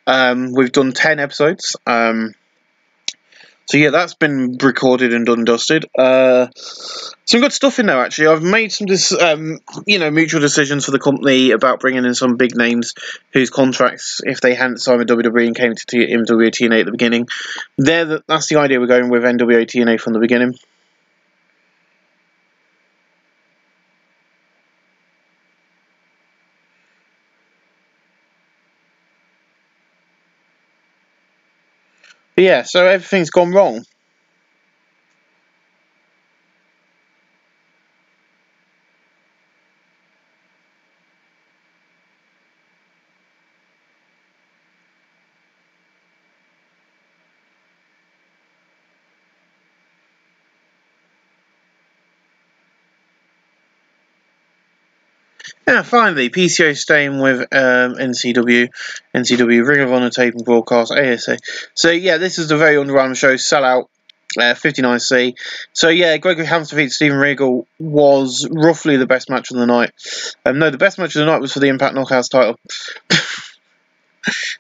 We've done 10 episodes. So yeah, that's been recorded and done and dusted. Some good stuff in there, actually. I've made some mutual decisions for the company about bringing in some big names whose contracts, if they hadn't signed with WWE and came to NWA TNA at the beginning, that's the idea we're going with NWA TNA from the beginning. But yeah, so everything's gone wrong. Yeah, finally, PCO staying with NCW, Ring of Honor taping broadcast, ASA. So yeah, this is the very underwhelming show, Sellout, 59C. So yeah, Gregory Helms defeated Steven Regal was roughly the best match of the night. No, the best match of the night was for the Impact Knockouts title.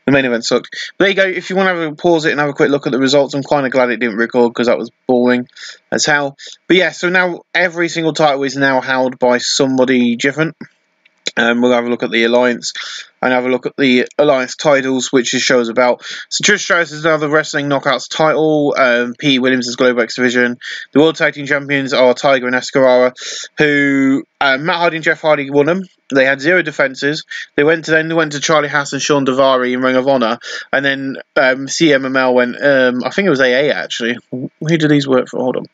The main event sucked. But there you go. If you want to have a pause it and have a quick look at the results, I'm kind of glad it didn't record because that was boring as hell. But yeah, so now every single title is now held by somebody different. We'll have a look at the Alliance and have a look at the Alliance titles, which this show is about. So Trish Stratus is now the Wrestling Knockouts title. Pete Williams is Global X Division. The World Tag Team Champions are Tiger and Escarara, who Matt Hardy and Jeff Hardy won them. They had 0 defenses. They went to Charlie Haas and Sean Daivari in Ring of Honor, and then CMML went. I think it was AA actually. Who do these work for? Hold on.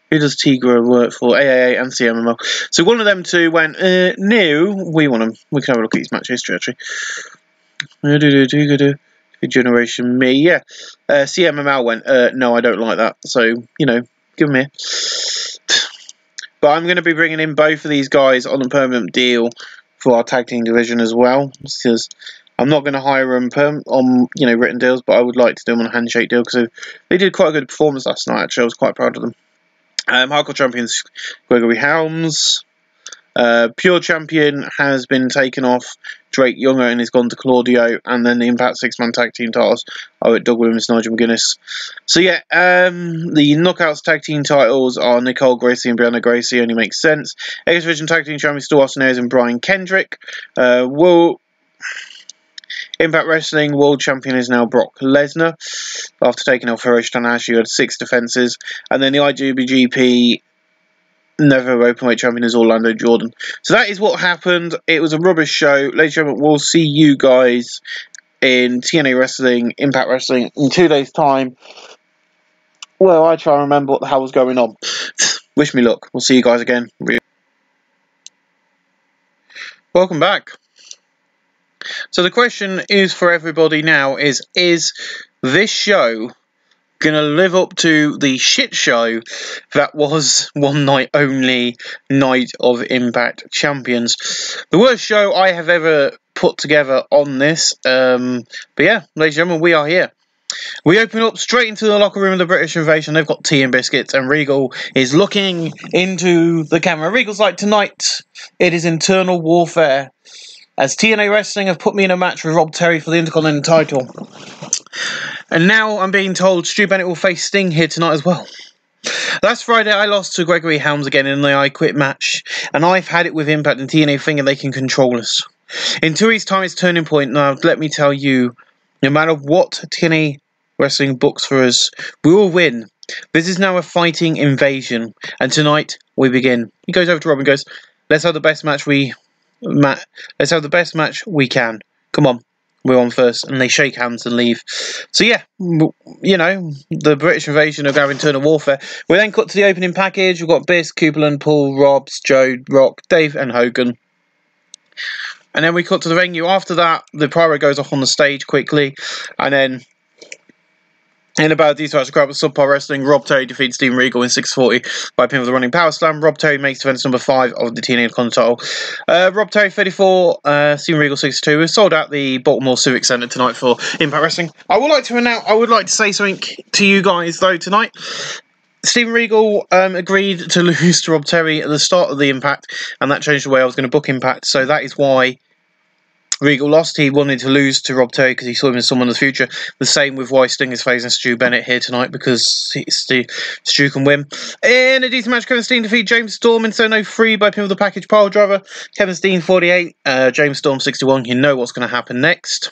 Who does Tigra work for? AAA and CMML. So one of them two went, no, we want them. We can have a look at his match history, actually. Generation Me, yeah. CMML went, no, I don't like that. So, you know, give them here. But I'm going to be bringing in both of these guys on a permanent deal for our tag team division as well. Because I'm not going to hire them on, you know, written deals, but I would like to do them on a handshake deal because they did quite a good performance last night, actually. I was quite proud of them. Hardcore Champions Gregory Helms. Pure Champion has been taken off Drake Younger and has gone to Claudio. And then the Impact 6-man tag team titles are at Doug Williams, Nigel McGuinness. So yeah, the Knockouts tag team titles are Nicole Gracie and Brianna Gracie. Only makes sense. X Division tag team champions still Austin Ayers and Brian Kendrick. Impact Wrestling World Champion is now Brock Lesnar after taking off Hiroshi Tanahashi, who had 6 defenses. And then the IWGP Never Openweight Champion is Orlando Jordan. So that is what happened. It was a rubbish show. Ladies and gentlemen, we'll see you guys in TNA Wrestling, Impact Wrestling in 2 days' time. Well, I try and remember what the hell was going on. Wish me luck. We'll see you guys again. Welcome back. So the question is for everybody now is this show going to live up to the shit show that was One Night Only Night of Impact Champions? The worst show I have ever put together on this. But yeah, ladies and gentlemen, we are here. We open up straight into the locker room of the British Invasion. They've got tea and biscuits, and Regal is looking into the camera. Regal's like, tonight, it is internal warfare, as TNA Wrestling have put me in a match with Rob Terry for the Intercontinental title. And now I'm being told Stu Bennett will face Sting here tonight as well. Last Friday I lost to Gregory Helms again in the I Quit match, and I've had it with Impact and TNA thinking they can control us. In 2 weeks' time it's turning point. Now let me tell you, no matter what TNA Wrestling books for us, we will win. This is now a fighting invasion, and tonight we begin. He goes over to Rob and goes, let's have the best match we can. Come on, we're on first. And they shake hands and leave. So yeah, you know, the British Invasion are going internal warfare. We then cut to the opening package. We've got Biss, Copeland, Paul, Robs, Joe, Rock, Dave and Hogan. And then we cut to the venue. After that, the pyro goes off on the stage quickly. And then in about these match, crowd with Subpar Wrestling, Rob Terry defeats Steven Regal in 640 by pin with the running power slam. Rob Terry makes defense number 5 of the TNA title. Rob Terry 34, Steven Regal 62. We've sold out the Baltimore Civic Center tonight for Impact Wrestling. I would like to say something to you guys though tonight. Steven Regal agreed to lose to Rob Terry at the start of the Impact, and that changed the way I was going to book Impact. So that is why Regal lost. He wanted to lose to Rob Terry because he saw him as someone in the future. The same with why Sting is facing Stu Bennett here tonight, because Stu can win. In a decent match, Kevin Steen defeated James Storm in Zone 03 by pin with the package pile driver. Kevin Steen 48, James Storm 61. You know what's going to happen next.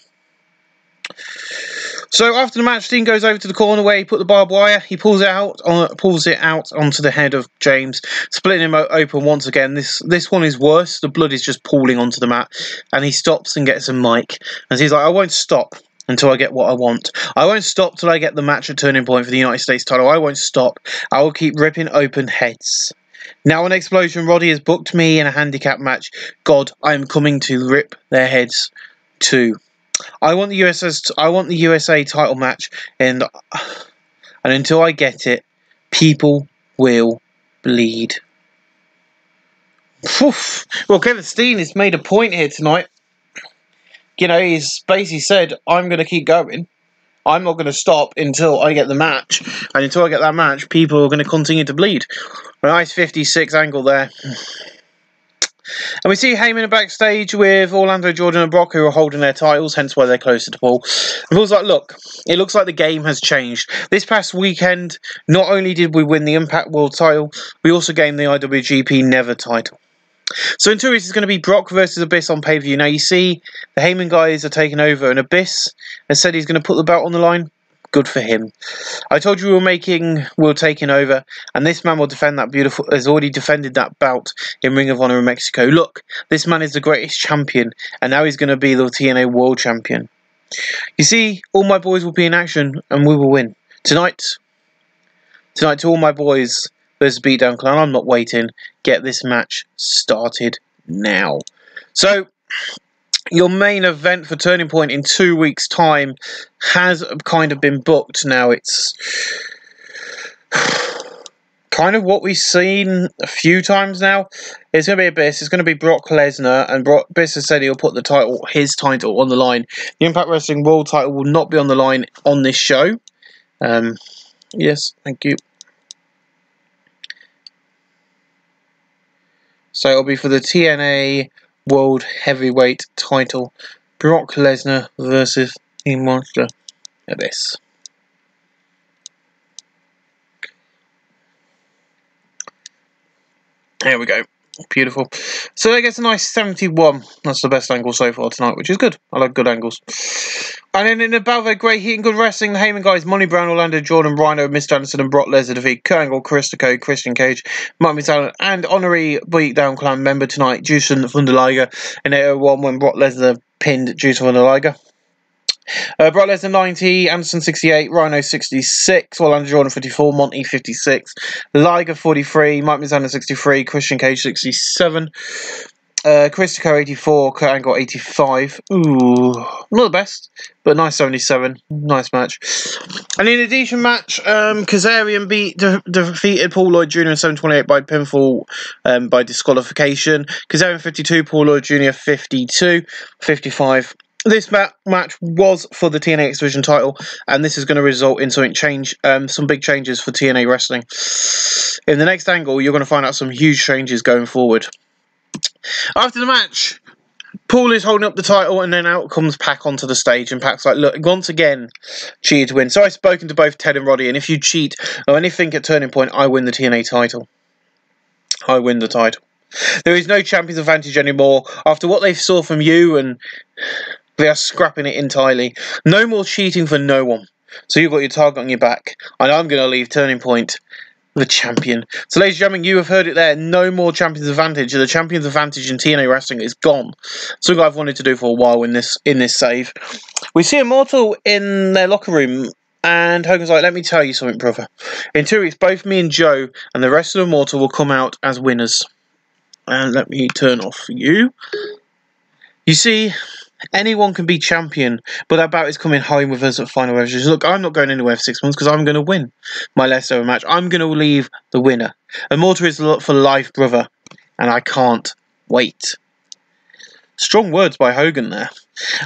So after the match, Steen goes over to the corner where he put the barbed wire. He pulls it out onto the head of James, splitting him open once again. This one is worse. The blood is just pooling onto the mat, and he stops and gets a mic. And he's like, I won't stop until I get what I want. I won't stop till I get the match at Turning Point for the United States title. I won't stop. I will keep ripping open heads. Now an explosion. Roddy has booked me in a handicap match. God, I am coming to rip their heads too. I want the USA title match, and until I get it, people will bleed. Well, Kevin Steen has made a point here tonight. You know, he's basically said, I'm going to keep going. I'm not going to stop until I get the match. And until I get that match, people are going to continue to bleed. A nice 56 angle there. And we see Heyman backstage with Orlando, Jordan and Brock, who are holding their titles, hence why they're closer to Paul. And Paul's like, look, it looks like the game has changed. This past weekend, not only did we win the Impact World title, we also gained the IWGP Never title. So in 2 weeks, it's going to be Brock versus Abyss on pay-per-view. Now, you see, the Heyman guys are taking over, and Abyss has said he's going to put the belt on the line. Good for him. I told you we were taking over, and this man will defend that has already defended that belt in Ring of Honor in Mexico. Look, this man is the greatest champion, and now he's going to be the TNA World Champion. You see, all my boys will be in action, and we will win. Tonight to all my boys versus Beatdown Clan, I'm not waiting. Get this match started now. So, your main event for Turning Point in 2 weeks' time has kind of been booked now. It's kind of what we've seen a few times now. It's going to be Abyss. It's going to be Brock Lesnar, and Abyss has said he'll put his title on the line. The Impact Wrestling World title will not be on the line on this show. Yes, thank you. So it'll be for the TNA World Heavyweight title. Brock Lesnar versus the Monster Abyss. There we go. Beautiful. So that gets a nice 71. That's the best angle so far tonight, which is good. I like good angles. And then in the battle of great heat and good wrestling, the Heyman guys, Monty Brown, Orlando, Jordan, Rhino, Mr. Anderson, and Brock Lesnar defeat Kurt Angle, Chris Christian Cage, Mike McDonald, and honorary Beatdown Clan member tonight, Jushin Thunder Liger, in 801 when Brock Lesnar pinned Jushin Thunder Liger. Brock Lesnar 90, Anderson 68, Rhino 66, Orlando Jordan 54, Monty 56, Liger 43, Mike Mizanin 63, Christian Cage 67, Christico 84, Kurt Angle 85. Ooh, not the best, but nice 77. Nice match. And in a decent match, Kazarian defeated Paul Lloyd Jr. in 7:28 by pinfall by disqualification. Kazarian 52, Paul Lloyd Jr. 52, 55. This match was for the TNA X Division title, and this is going to result in some big changes for TNA Wrestling. In the next angle, you're going to find out some huge changes going forward. After the match, Paul is holding up the title, and then out comes Pac onto the stage, and Pac's like, look, once again, cheated to win. So I've spoken to both Ted and Roddy, and if you cheat or anything at Turning Point, I win the TNA title. I win the title. There is no champion's advantage anymore. After what they saw from you, and they are scrapping it entirely. No more cheating for no one. So you've got your target on your back, and I'm going to leave Turning Point the champion. So ladies and gentlemen, you have heard it there. No more champion's advantage. The champion's advantage in TNA Wrestling is gone. Something I've wanted to do for a while in this save. We see Immortal in their locker room, and Hogan's like, let me tell you something, brother. In 2 weeks, both me and Joe and the rest of Immortal will come out as winners. And let me turn off you. You see, anyone can be champion, but that bout is coming home with us at Final Revolution. Look, I'm not going anywhere for 6 months because I'm going to win my leftover match. I'm going to leave the winner. Immortal is for life, brother, and I can't wait. Strong words by Hogan there.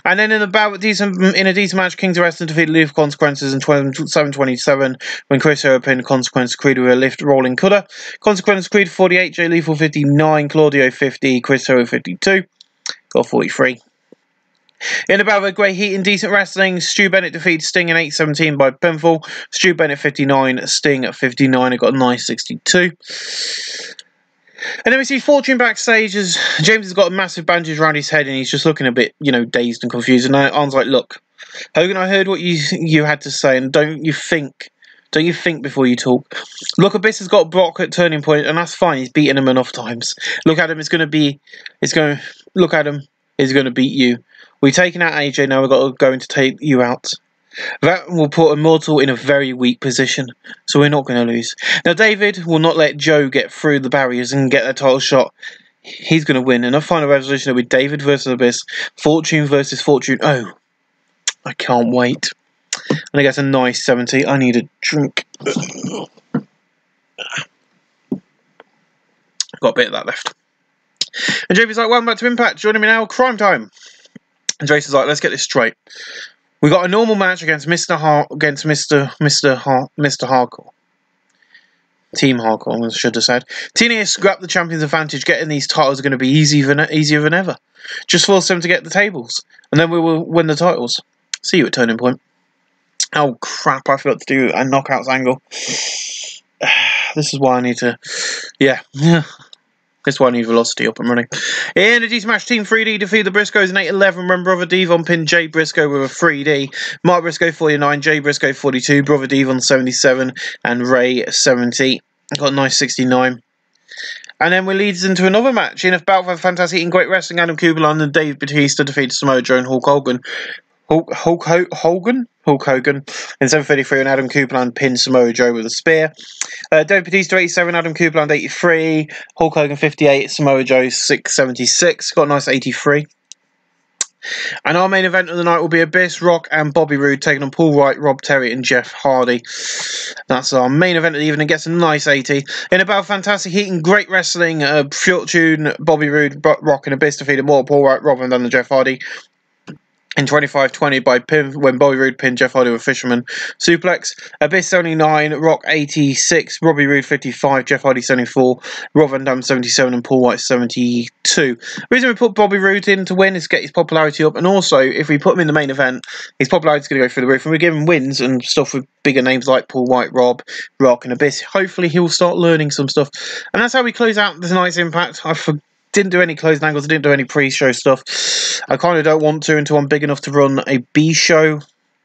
And then in a decent match, Kings of Wrestling defeated Lethal Consequences in 7:27 when Chris Hero pinned Consequence Creed with a lift rolling cutter. Consequence Creed 48, Jay Lethal 59, Claudio 50, Chris Hero 52, got 43. In about a great heat in decent wrestling, Stu Bennett defeated Sting in 8:17 by pinfall. Stu Bennett 59, Sting at 59, it got a nice 62. And then we see Fortune backstage as James has got a massive bandage around his head and he's just looking a bit, dazed and confused. And Arn's like, look, Hogan, I heard what you had to say, and don't you think before you talk. Look, Abyss has got Brock at Turning Point, and that's fine. He's beaten him enough times. Look at him. He's going to beat you. We've taken out AJ, now we're going to take you out. That will put Immortal in a very weak position, so we're not going to lose. Now, David will not let Joe get through the barriers and get a title shot. He's going to win. And a final resolution will be David versus Abyss, Fortune versus Fortune. Oh, I can't wait. And I guess a nice 70. I need a drink. Got a bit of that left. And JB's like, welcome back to Impact. Joining me now, Crime Time. And Jason's like, let's get this straight. We got a normal match against Mr. Hardcore. Team Hardcore, I should have said. TNA scrapped the champion's advantage. Getting these titles are going to be easier than ever. Just force them to get the tables, and then we will win the titles. See you at Turning Point. Oh crap! I forgot to do a knockouts angle. This is why I need to. Yeah. This is why I need velocity up and running. In a D-Smash Team 3D defeat the Briscoes in 8-11 when Brother Devon pinned Jay Briscoe with a 3D. Mark Briscoe 49, Jay Briscoe 42, Brother Devon 77, and Ray 70. Got a nice 69. And then we leads into another match in a bout for fantastic and great wrestling. Adam Kubelan and Dave Batista defeated Samoa Joe and Hulk Hogan. Hulk Hogan in 7:33, and Adam Copeland pinned Samoa Joe with a spear. Dave Batista 87, Adam Copeland 83, Hulk Hogan 58, Samoa Joe 676. Got a nice 83. And our main event of the night will be Abyss, Rock, and Bobby Roode taking on Paul Wright, Rob Terry, and Jeff Hardy. That's our main event of the evening. Gets a nice 80. In about fantastic heat and great wrestling, Fortune, Bobby Roode, Rock, and Abyss defeated more Paul Wright, Rob, and then Jeff Hardy. In 25-20 by pin when Bobby Roode pinned Jeff Hardy with a Fisherman Suplex. Abyss 79, Rock 86, Bobby Roode 55, Jeff Hardy 74, Rob Van Dam 77, and Paul White 72. The reason we put Bobby Roode in to win is to get his popularity up, and also if we put him in the main event, his popularity is going to go through the roof, and we give him wins and stuff with bigger names like Paul White, Rob, Rock, and Abyss. Hopefully he'll start learning some stuff, and that's how we close out tonight's Impact. Didn't do any closing angles, I didn't do any pre-show stuff. I kind of don't want to until I'm big enough to run a B-show,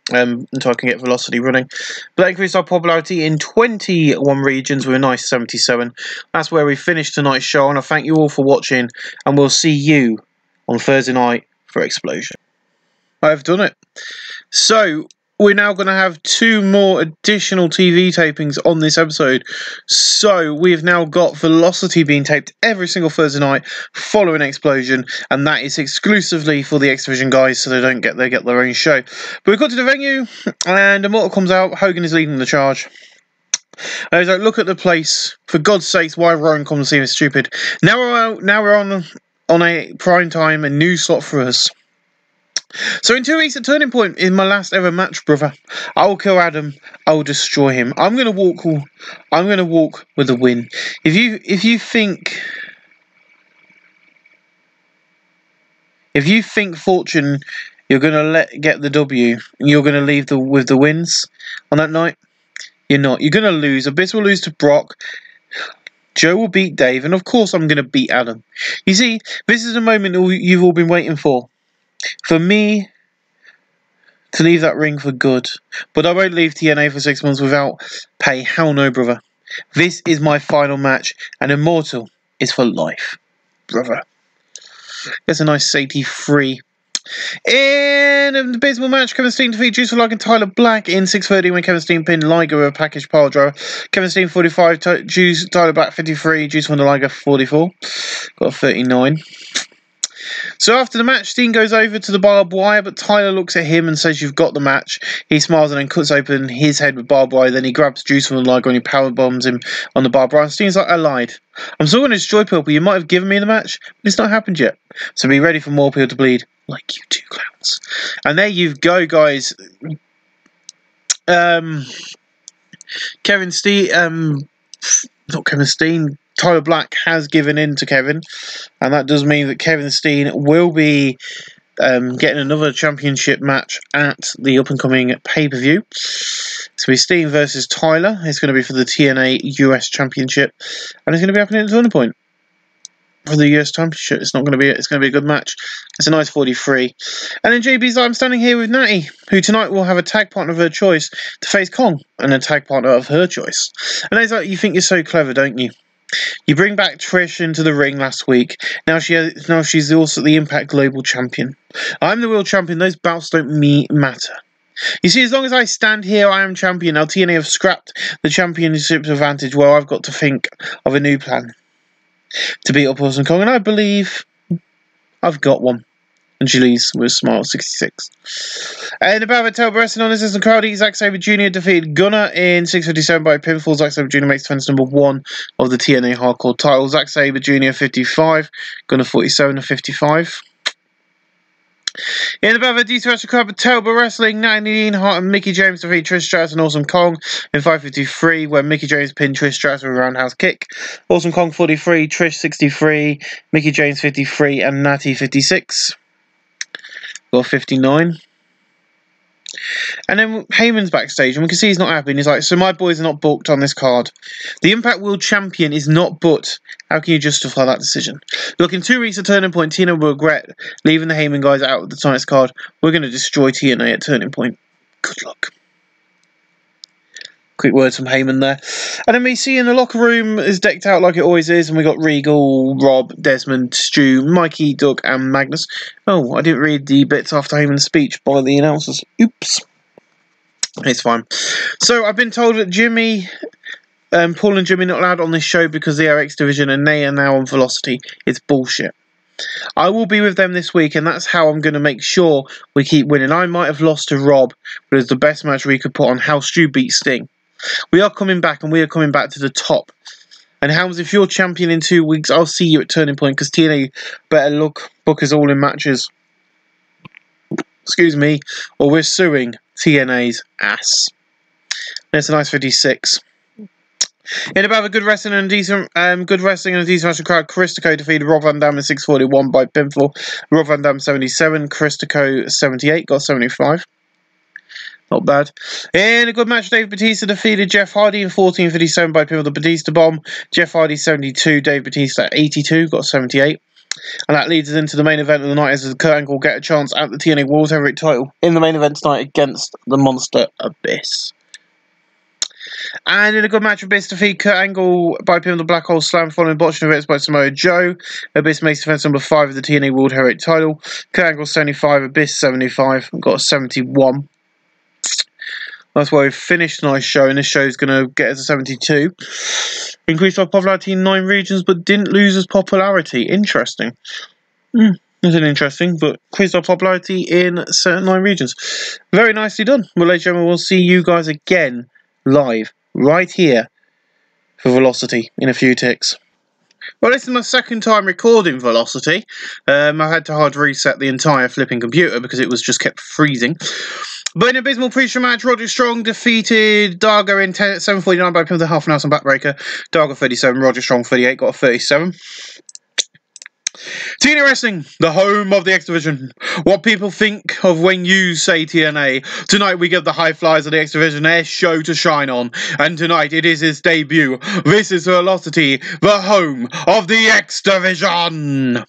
until I can get velocity running. But that increased our popularity in 21 regions with a nice 77. That's where we finished tonight's show, and I thank you all for watching, and we'll see you on Thursday night for Explosion. I've done it. So, we're now going to have 2 more additional TV tapings on this episode. So, we've now got Velocity being taped every single Thursday night following Explosion, and that is exclusively for the X Division guys, so they get their own show. But we've got to the venue, and Immortal comes out. Hogan is leading the charge. And he's like, look at the place. For God's sakes, why Rowan come to see me stupid? Now we're on a prime time, a new slot for us. So in 2 weeks at Turning Point, in my last ever match, brother, I will kill Adam. I will destroy him. I'm gonna walk with a win. If you think Fortune, you're gonna get the W and you're gonna leave with the wins on that night, you're not. You're gonna lose. Abyss will lose to Brock. Joe will beat Dave, and of course I'm gonna beat Adam. You see, this is the moment you've all been waiting for. For me to leave that ring for good. But I won't leave TNA for 6 months without pay. Hell no, brother. This is my final match, and Immortal is for life, brother. That's a nice 83. In an abysmal match, Kevin Steen defeated Juice WRLD and Tyler Black in 6:30 when Kevin Steen pinned Liger with a package pile driver. Kevin Steen 45, Tyler Black 53, Juice WRLD Liger 44. Got a 39. So after the match, Steen goes over to the barbed wire, but Tyler looks at him and says, you've got the match. He smiles and then cuts open his head with barbed wire. Then he grabs Juice WRLD Liger and he power bombs him on the barbed wire. And Steen's like, I lied. I'm still going to destroy people. You might have given me the match, but it's not happened yet. So be ready for more people to bleed, like you two clowns. And there you go, guys. Kevin Steen, not Kevin Steen, Tyler Black has given in to Kevin, and that does mean that Kevin Steen will be getting another championship match at the up-and-coming pay-per-view. It's going to be Steen versus Tyler. It's going to be for the TNA US Championship, and it's going to be happening at Turning Point for the US Championship. It's going to be a good match. It's a nice 43. And then JB's like, I'm standing here with Natty, who tonight will have a tag partner of her choice to face Kong, and a tag partner of her choice. And he's like, you think you're so clever, don't you? You bring back Trish into the ring last week. Now she's also the Impact Global Champion. I'm the World Champion. Those bouts don't matter. You see, as long as I stand here, I am champion. Now TNA have scrapped the championship advantage. Well, I've got to think of a new plan to beat up Awesome Kong, and I believe I've got one. and she leaves with a smile, 66. And the battle of October wrestling on this is Crowdy. Zack Sabre Jr. defeated Gunner in 6:57 by pinfall. Zack Sabre Jr. makes defense number 1 of the TNA Hardcore title. Zack Sabre Jr. 55, Gunner 47 and 55. In the battle of DC Wrestling Club, October Wrestling, Nadine Hart and Mickie James defeat Trish Stratus and Awesome Kong in 5:53, where Mickie James pinned Trish Stratus with a roundhouse kick. Awesome Kong 43, Trish 63, Mickie James 53, and Natty 56. Got 59. And then Heyman's backstage, and we can see he's not happy. And he's like, so my boys are not booked on this card. The Impact World Champion is not booked. How can you justify that decision? Look, in 2 weeks at Turning Point, TNA will regret leaving the Heyman guys out of the tonight's card. We're going to destroy TNA at Turning Point. Good luck. Quick words from Heyman there. And then we see in the locker room is decked out like it always is, and we got Regal, Rob, Desmond, Stu, Mikey, Doug, and Magnus. Oh, I didn't read the bits after Heyman's speech by the announcers. Oops. It's fine. So I've been told that Jimmy, Paul and Jimmy are not allowed on this show because the RX division and they are now on Velocity. It's bullshit. I will be with them this week, and that's how I'm going to make sure we keep winning. I might have lost to Rob, but it's the best match we could put on. How Stu beat Sting. We are coming back, and we are coming back to the top. And Helms, if you're champion in 2 weeks, I'll see you at Turning Point, because TNA better book us all in matches. Excuse me, or we're suing TNA's ass. That's a nice 56. In about a good wrestling and a decent match crowd, Christico defeated Rob Van Dam in 6:41 by pinfall. Rob Van Dam 77, Christico 78, got 75. Not bad. In a good match, Dave Batista defeated Jeff Hardy in 14:57 by pinfall. The Batista Bomb. Jeff Hardy 72, Dave Batista 82, got 78. And that leads us into the main event of the night, as Kurt Angle get a chance at the TNA World Heavyweight title in the main event tonight against the Monster Abyss. And in a good match, Abyss defeat Kurt Angle by pinning the Black Hole Slam following botching of it by Samoa Joe. Abyss makes defense number 5 of the TNA World Heavyweight title. Kurt Angle 75, Abyss 75, got a 71. That's where we finished tonight's show, and this show is going to get us a 72. Increased our popularity in 9 regions, but didn't lose its popularity. Interesting. That's interesting, but increased our popularity in certain 9 regions. Very nicely done. Well, ladies and gentlemen, we'll see you guys again live, right here, for Velocity in a few ticks. Well, this is my second time recording Velocity. I had to hard reset the entire flipping computer because it was just kept freezing. But in an abysmal pre-show match, Roderick Strong defeated Dargo in 7:49 by pin of the half an hour on backbreaker. Dargo 37, Roderick Strong 38, got a 37. TNA Wrestling, the home of the X Division. What people think of when you say TNA. Tonight we give the High Flyers of the X Division their show to shine on. And tonight it is his debut. This is Velocity, the home of the X Division.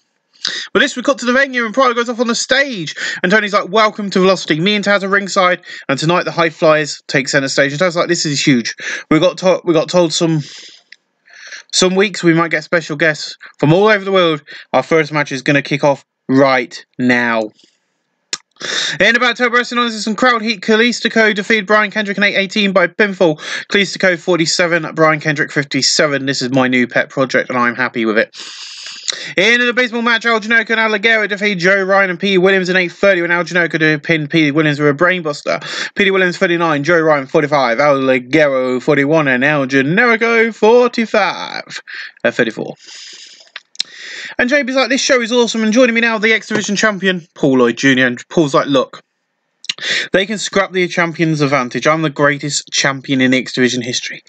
But this, we got to the venue and Pryor goes off on the stage. And Tony's like, welcome to Velocity. Me and Taz are ringside. And tonight the High Flyers take centre stage. And Taz's like, this is huge. We got told some weeks we might get special guests from all over the world. Our first match is going to kick off right now. In about October wrestling on, some crowd heat. Kalistico defeated Brian Kendrick in 8:18 by pinfall. Kalistico 47, Brian Kendrick 57. This is my new pet project and I'm happy with it. In an abysmal match, Al Generico and Alligero defeated Joe Ryan and Petey Williams in 8:30 when Al Generico pinned Petey Williams with a brainbuster. Petey Williams 39, Joe Ryan 45, Alligero 41, and Al Generico 45. 34. And JB's like, this show is awesome, and joining me now, the X Division champion, Paul Lloyd Jr. And Paul's like, look, they can scrap the champion's advantage. I'm the greatest champion in X Division history.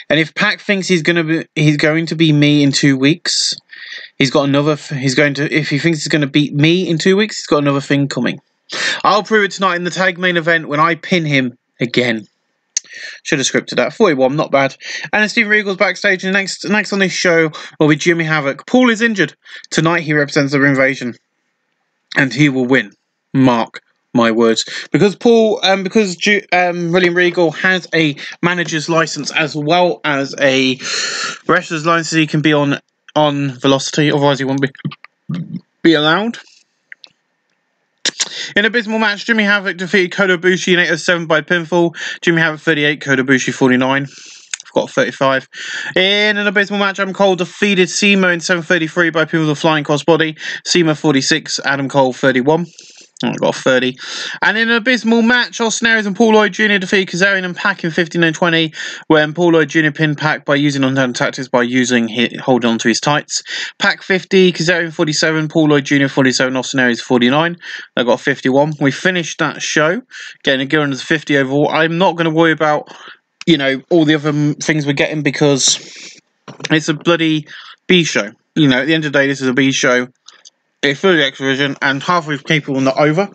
And if Pac thinks he's going to be me in 2 weeks, if he thinks he's going to beat me in 2 weeks, he's got another thing coming. I'll prove it tonight in the tag main event when I pin him again. Should have scripted that. 41, not bad. And then Steven Regal's backstage, and next on this show will be Jimmy Havoc. Paul is injured. Tonight he represents the Invasion. And he will win. Mark my words. Because William Regal has a manager's license as well as a wrestler's license, he can be on Velocity, otherwise he won't be allowed. In an abysmal match, Jimmy Havoc defeated Kota Ibushi in 8:07 by pinfall. Jimmy Havoc 38, Kota Ibushi 49. Of got 35. In an abysmal match, Adam Cole defeated Sema in 7:33 by people with a flying crossbody. Sema 46, Adam Cole 31. I got 30. And in an abysmal match, Austin Aries and Paul Lloyd Jr. defeated Kazarian and Pac in 15 and 20, when Paul Lloyd Jr. pinned Pac by using on-down tactics by holding onto his tights. Pac 50, Kazarian 47, Paul Lloyd Jr. 47, Austin Aries 49. I got 51. We finished that show, getting a gear under 50 overall. I'm not going to worry about, you know, all the other things we're getting because it's a bloody B show. You know, at the end of the day, this is a B show. It's fully X-Vision, and half of people are not over.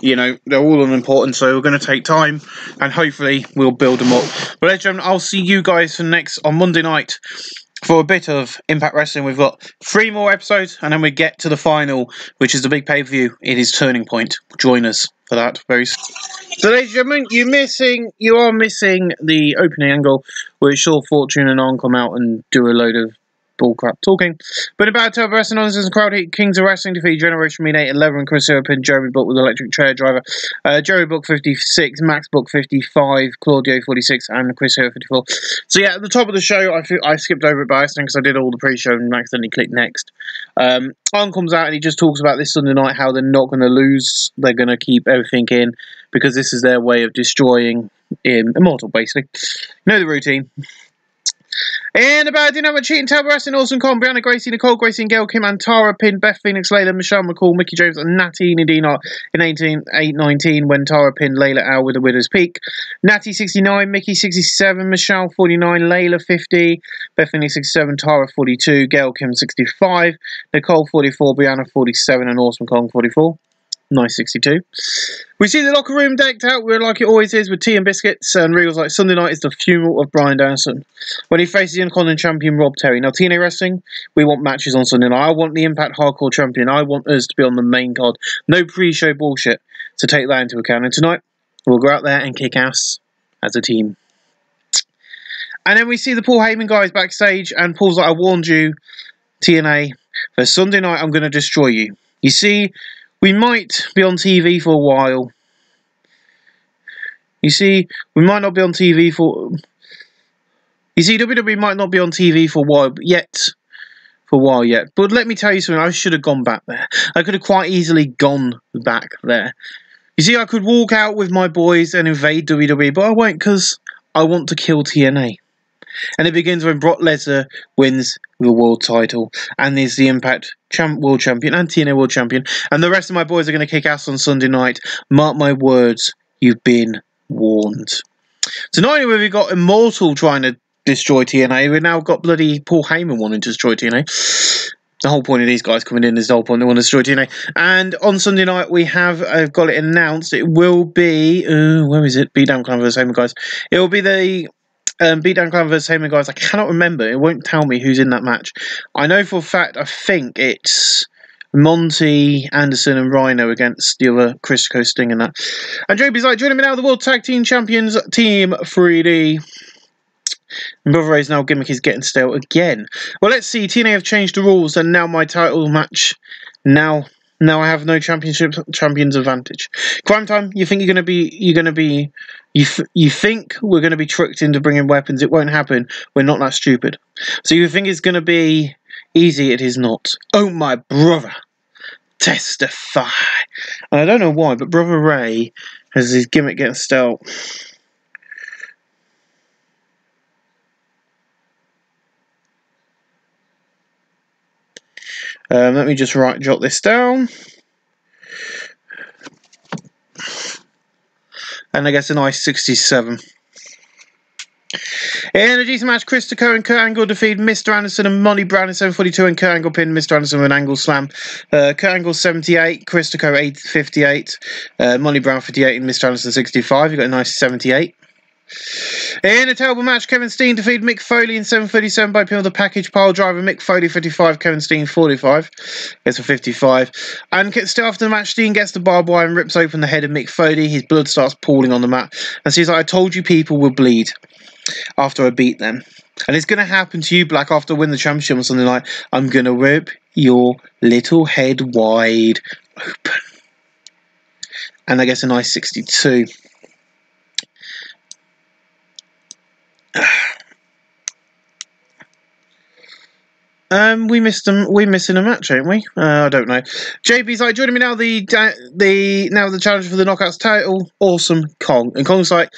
You know, they're all unimportant, so we're going to take time, and hopefully we'll build them up. But ladies and gentlemen, I'll see you guys for next on Monday night for a bit of Impact Wrestling. We've got 3 more episodes, and then we get to the final, which is the big pay-per-view. It is Turning Point. Join us for that very soon. So, ladies and gentlemen, you are missing the opening angle, where Shaw, Fortune, and On come out and do a load of bullcrap talking. But about to wrestling on the crowd heat, Kings of Wrestling defeat Generation Mean 8 11 and Chris Hero pinned Jeremy Book with electric chair driver. Jerry Book 56, Max Book 55, Claudio 46, and Chris Hero 54. So yeah, at the top of the show, I skipped over it by accident because I did all the pre-show and accidentally clicked next. On comes out and he just talks about this Sunday night, how they're not going to lose, they're going to keep everything in because this is their way of destroying Immortal, basically. You know the routine. And about dinner with Cheating Table Wrestling, Awesome Con, Brianna Gracie, Nicole Gracie, and Gail Kim, and Tara pinned Beth Phoenix, Layla, Michelle McCall, Mickey James, and Natty Nadina in 8-19 when Tara pinned Layla out with a Widow's Peak. Natty 69, Mickey 67, Michelle 49, Layla 50, Beth Phoenix 67, Tara 42, Gail Kim 65, Nicole 44, Brianna 47, and Awesome Kong 44. Nice 62. We see the locker room decked out like it always is with tea and biscuits, and Regal's like Sunday night is the funeral of Bryan Danielson when he faces the Intercontinental Champion Rob Terry. Now TNA Wrestling, we want matches on Sunday night. I want the Impact Hardcore Champion. I want us to be on the main card. No pre-show bullshit. So take that into account. And tonight we'll go out there and kick ass as a team. And then we see the Paul Heyman guys backstage, and Paul's like, I warned you, TNA, for Sunday night I'm going to destroy you. You see, we might be on TV for a while. You see, we might not be on TV for... You see, WWE might not be on TV for a while yet. But let me tell you something, I should have gone back there. I could have quite easily gone back there. You see, I could walk out with my boys and invade WWE, but I won't because I want to kill TNA. And it begins when Brock Lesnar wins the world title and is the Impact World Champion and TNA World Champion. And the rest of my boys are going to kick ass on Sunday night. Mark my words, you've been warned. So not only have we got Immortal trying to destroy TNA, we've now got bloody Paul Heyman wanting to destroy TNA. The whole point of these guys coming in is the whole point they want to destroy TNA. And on Sunday night we have got it announced. It will be where is it? Beatdown Clan vs Heyman guys. It will be the Beatdown Clan vs Heyman guys. I cannot remember. It won't tell me who's in that match. I know for a fact. I think it's Monty Anderson and Rhino against the other Crisco Sting and that. And JB's like, joining me now, the World Tag Team Champions, Team 3D. And Brother Ray's now gimmick is getting stale again. Well, let's see. TNA have changed the rules, and now my title match. Now I have no champions advantage. Crime Time. You think you think we're going to be tricked into bringing weapons? It won't happen. We're not that stupid. So you think it's going to be easy? It is not. Oh my brother, testify. And I don't know why, but Brother Ray has his gimmick getting stale. Let me just jot this down. And I guess a nice 67. In a decent match, Chris Tucker and Kurt Angle defeat Mr. Anderson and Monty Brown in 7:42, and Kurt Angle pinned Mr. Anderson with an angle slam. Kurt Angle 78, Chris Tucker 58, Monty Brown 58, and Mr. Anderson 65. You got a nice 78. In a terrible match, Kevin Steen defeated Mick Foley in 7:37 by pin of the package pile driver. Mick Foley 55, Kevin Steen 45. Gets a 55. And still after the match, Steen gets the barbed wire and rips open the head of Mick Foley. His blood starts pooling on the mat. And so he's like, I told you people will bleed after I beat them. And it's going to happen to you, Black, after I win the championship or something like, I'm going to rip your little head wide open. And I guess a nice 62. We missed them. We missing a match, ain't we? I don't know. JB's like, joining me now. The challenger for the Knockouts title. Awesome, Kong. And Kong's like,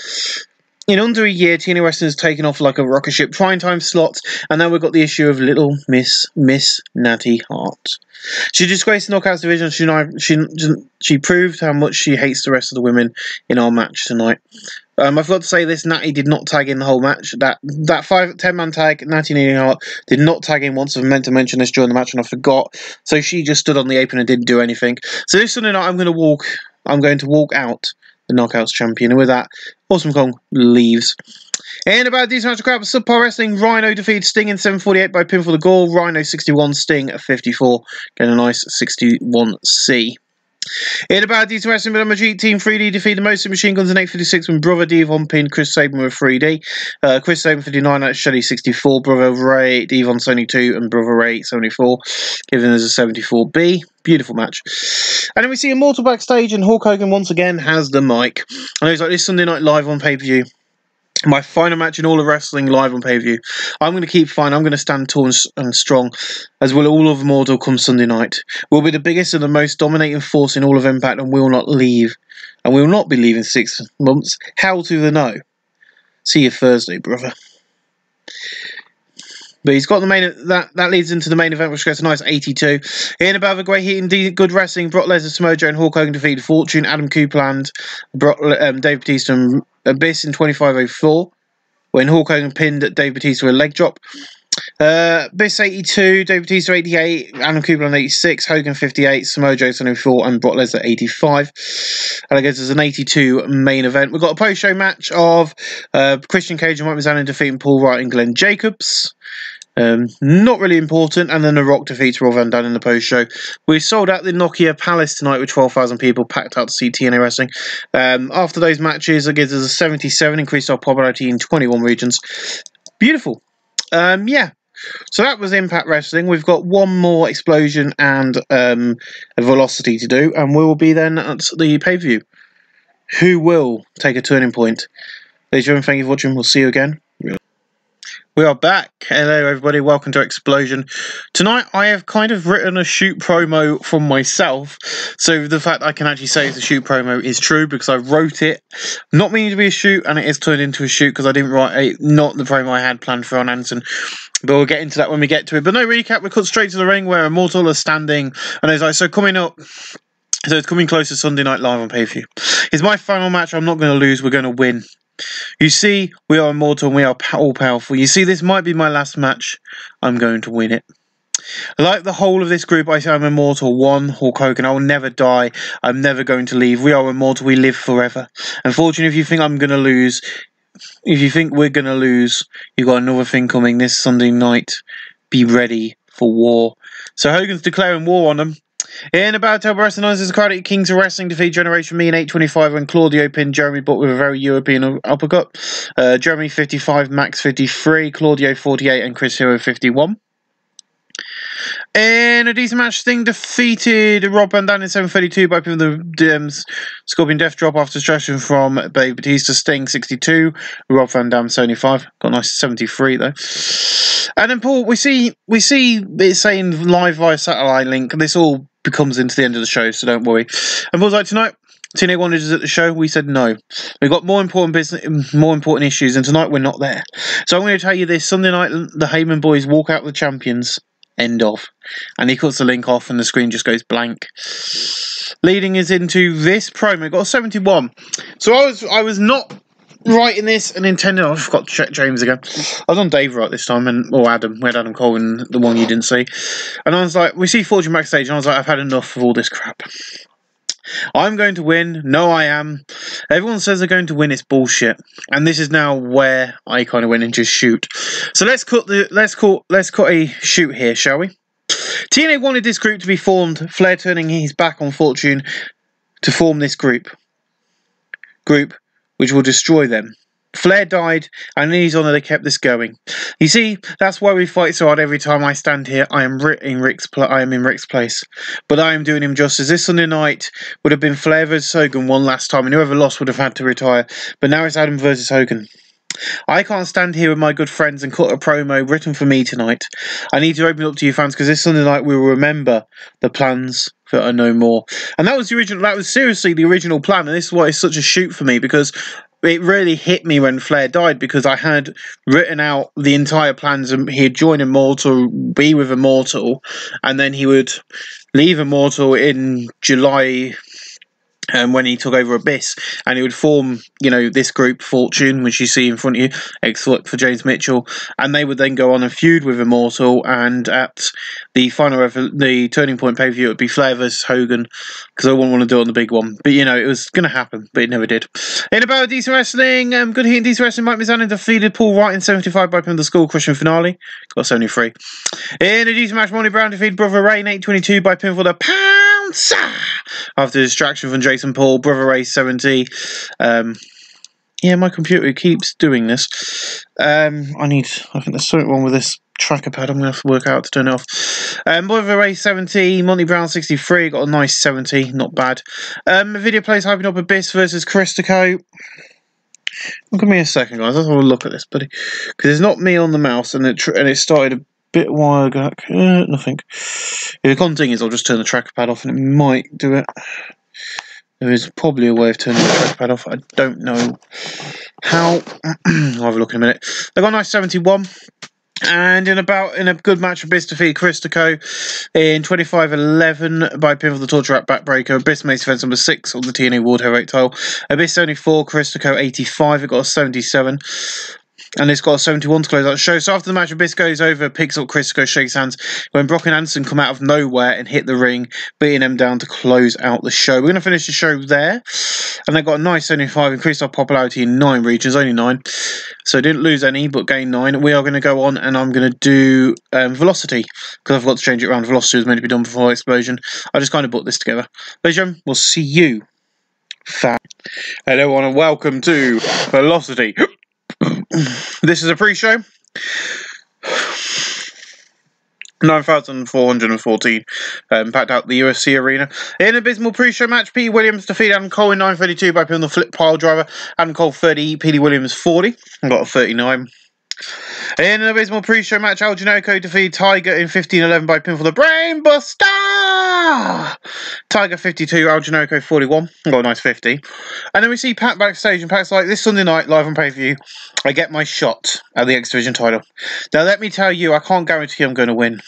in under a year, TNA Wrestling has taken off like a rocket ship. Prime time slots, and now we've got the issue of little Miss Natty Hart. She disgraced the Knockouts division. She proved how much she hates the rest of the women in our match tonight. I forgot to say this, Natty did not tag in the whole match. That 10-man tag, Natty Needing Heart, did not tag in once. I meant to mention this during the match and I forgot. So she just stood on the apron and didn't do anything. So this Sunday night I'm going to walk out the Knockouts champion. And with that, Awesome Kong leaves. In about a decent match of crap, Subpar Wrestling, Rhino defeated Sting in 7:48 by pinfall the goal. Rhino 61, Sting at 54. Getting a nice 61C. In about a decent wrestling, but MG Team 3D defeated the Most Machine Guns in 8:56 when Brother Devon pinned Chris Sabin with 3D. Chris Sabin 59 at Shelly 64, Brother Ray Devon 72, and Brother Ray 74, giving us a 74B. Beautiful match. And then we see Immortal backstage, and Hulk Hogan once again has the mic. And he's like, this Sunday night live on pay-per-view. My final match in all of wrestling live on pay-per-view. I'm going to keep fine. I'm going to stand tall and strong, as will all of Immortal come Sunday night. We'll be the biggest and the most dominating force in all of Impact, and we will not leave. And we will not be leaving 6 months. Hell to the no. See you Thursday, brother. But he's got the main. That leads into the main event, which gets a nice 82. In about the great heat and good wrestling, Brock Lesnar, Samoa Joe, and Hulk Hogan defeated Fortune, Adam Copeland, Dave Batista, and Abyss in 25:04. When Hulk Hogan pinned Dave Batista with a leg drop. Abyss 82, Dave Batista 88, Adam Copeland 86, Hogan 58, Samoa Joe 74, and Brock Lesnar 85. And I guess there's an 82 main event. We've got a post-show match of Christian Cage and Mike Mizanin defeating Paul Wright and Glenn Jacobs. Not really important. And then The Rock defeats Rob Van Dam in the post-show. We sold out the Nokia Palace tonight with 12,000 people packed out to see TNA Wrestling. After those matches, it gives us a 77, increased our popularity in 21 regions. Beautiful. Yeah. So that was Impact Wrestling. We've got one more Explosion and a Velocity to do, and we will be then at the pay-per-view. Who will take a turning point? Ladies and gentlemen, thank you for watching. We'll see you again. We are back. Hello everybody, welcome to Explosion. Tonight I have kind of written a shoot promo from myself, so the fact I can actually say it's a shoot promo is true because I wrote it, not meaning to be a shoot, and it is turned into a shoot because I didn't write not the promo I had planned for Ron Anderson, but we'll get into that when we get to it. But no recap, we cut straight to the ring where Immortal is standing, and it's like, so coming up, so it's coming close to Sunday Night Live on pay-per-view. It's my final match, I'm not going to lose, we're going to win. You see, we are immortal and we are all-powerful. You see, this might be my last match. I'm going to win it. Like the whole of this group, I say I'm immortal. One, Hulk Hogan, I will never die. I'm never going to leave. We are immortal. We live forever. Unfortunately, if you think I'm going to lose, if you think we're going to lose, you've got another thing coming this Sunday night. Be ready for war. So Hogan's declaring war on them. In about October, Wrestling as Karate Kings of Wrestling defeat Generation Me in 8:25 when Claudio pinned Jeremy Butt with a very European uppercut. Jeremy 55, Max 53, Claudio 48, and Chris Hero 51. In a decent match, Sting defeated Rob Van Dam in 7:32 by putting the Scorpion Death Drop after distraction from Dave Batista. Sting 62, Rob Van Dam 75. Got a nice 73 though. And then Paul, we see it saying live via satellite link. This all becomes into the end of the show, so don't worry. And Paul's like, tonight, TNA wanted us at the show. We said no. We've got more important business, more important issues, and tonight we're not there. So I'm going to tell you this: Sunday night, the Heyman boys walk out the champions. End of. And he cuts the link off, and the screen just goes blank. Leading us into this promo. Got a 71. So I was not writing this and intending. I forgot to check James again. I was on Dave right this time, or Adam. We had Adam Cole in the one you didn't see. And I was like, we see Fortune backstage, and I was like, I've had enough of all this crap. I'm going to win. No, I am. Everyone says they're going to win. It's bullshit. And this is now where I kind of went and just shoot. So let's cut a shoot here, shall we? TNA wanted this group to be formed. Flair turning his back on Fortune to form this group which will destroy them. Flair died, and in his honour they kept this going. You see, that's why we fight so hard every time I stand here. I am in Rick's place, but I am doing him justice. This Sunday night would have been Flair versus Hogan one last time, and whoever lost would have had to retire. But now it's Adam versus Hogan. I can't stand here with my good friends and cut a promo written for me tonight. I need to open it up to you fans because this Sunday night we will remember the plans that are no more. And that was the original. That was seriously the original plan, and this is why it's such a shoot for me, because it really hit me when Flair died, because I had written out the entire plans, and he'd join Immortal, be with Immortal, and then he would leave Immortal in July. When he took over Abyss, and he would form, this group, Fortune, which you see in front of you, X-Foot for James Mitchell, and they would then go on and feud with Immortal, and at the the Turning Point pay-per-view, it would be Flair versus Hogan, because I wouldn't want to do it on the big one, but it was going to happen, but it never did. In about Decent Wrestling, Good Heat and Decent Wrestling, Mike Mizanin defeated Paul Wright in 75 by pin the Skull Crushing finale, got 73. In a decent match, Monty Brown defeated Brother Ray in 822 by pin for the Pouncer, after distraction from Jason Paul. Brother Ray 70. Yeah, my computer keeps doing this. I think there's something wrong with this tracker pad. I'm going to have to work out to turn it off. Brother Ray 70. Monty Brown 63. Got a nice 70. Not bad. The video plays hyping up Abyss versus Christico. Give me a second, guys. Let's have a look at this, buddy. Because it's not me on the mouse, and it started a bit while ago. Nothing. The con thing is, I'll just turn the tracker pad off, and it might do it. There is probably a way of turning the trackpad off. I don't know how. I'll have a look in a minute. They got a nice 71. And in a good match, Abyss defeated Christico in 25-11 by pin for the torture rack backbreaker. Abyss makes defense number 6 on the TNA World Heavyweight title. Abyss 74, Christico 85. It got a 77. And it's got a 71 to close out the show. So after the match, Abyss goes over, picks up Christico, shakes hands, when Brock and Anderson come out of nowhere and hit the ring, beating them down to close out the show. We're going to finish the show there. And they got a nice 75, increased our popularity in 9 regions, only 9. So didn't lose any, but gained 9. We are going to go on, and I'm going to do Velocity, because I've got to change it around. Velocity was meant to be done before Explosion. I just kind of put this together. Ladies and gentlemen, we'll see you. Hello everyone, and welcome to Velocity. This is a pre-show. 9,414 packed out the UFC arena. In an abysmal pre-show match, Petey Williams defeated Adam Cole in 9:32 by pin on the flip pile driver. Adam Cole 30, Petey Williams 40. I got a 39. In an abysmal pre-show match, Al Generico defeated Tiger in 15-11 by pin for the Brain Buster. Tiger 52, Al Generico 41. Got a nice 50. And then we see Pat backstage, and Pat's like, this Sunday night, live on pay-per-view, I get my shot at the X Division title. Now, let me tell you, I can't guarantee I'm going to win.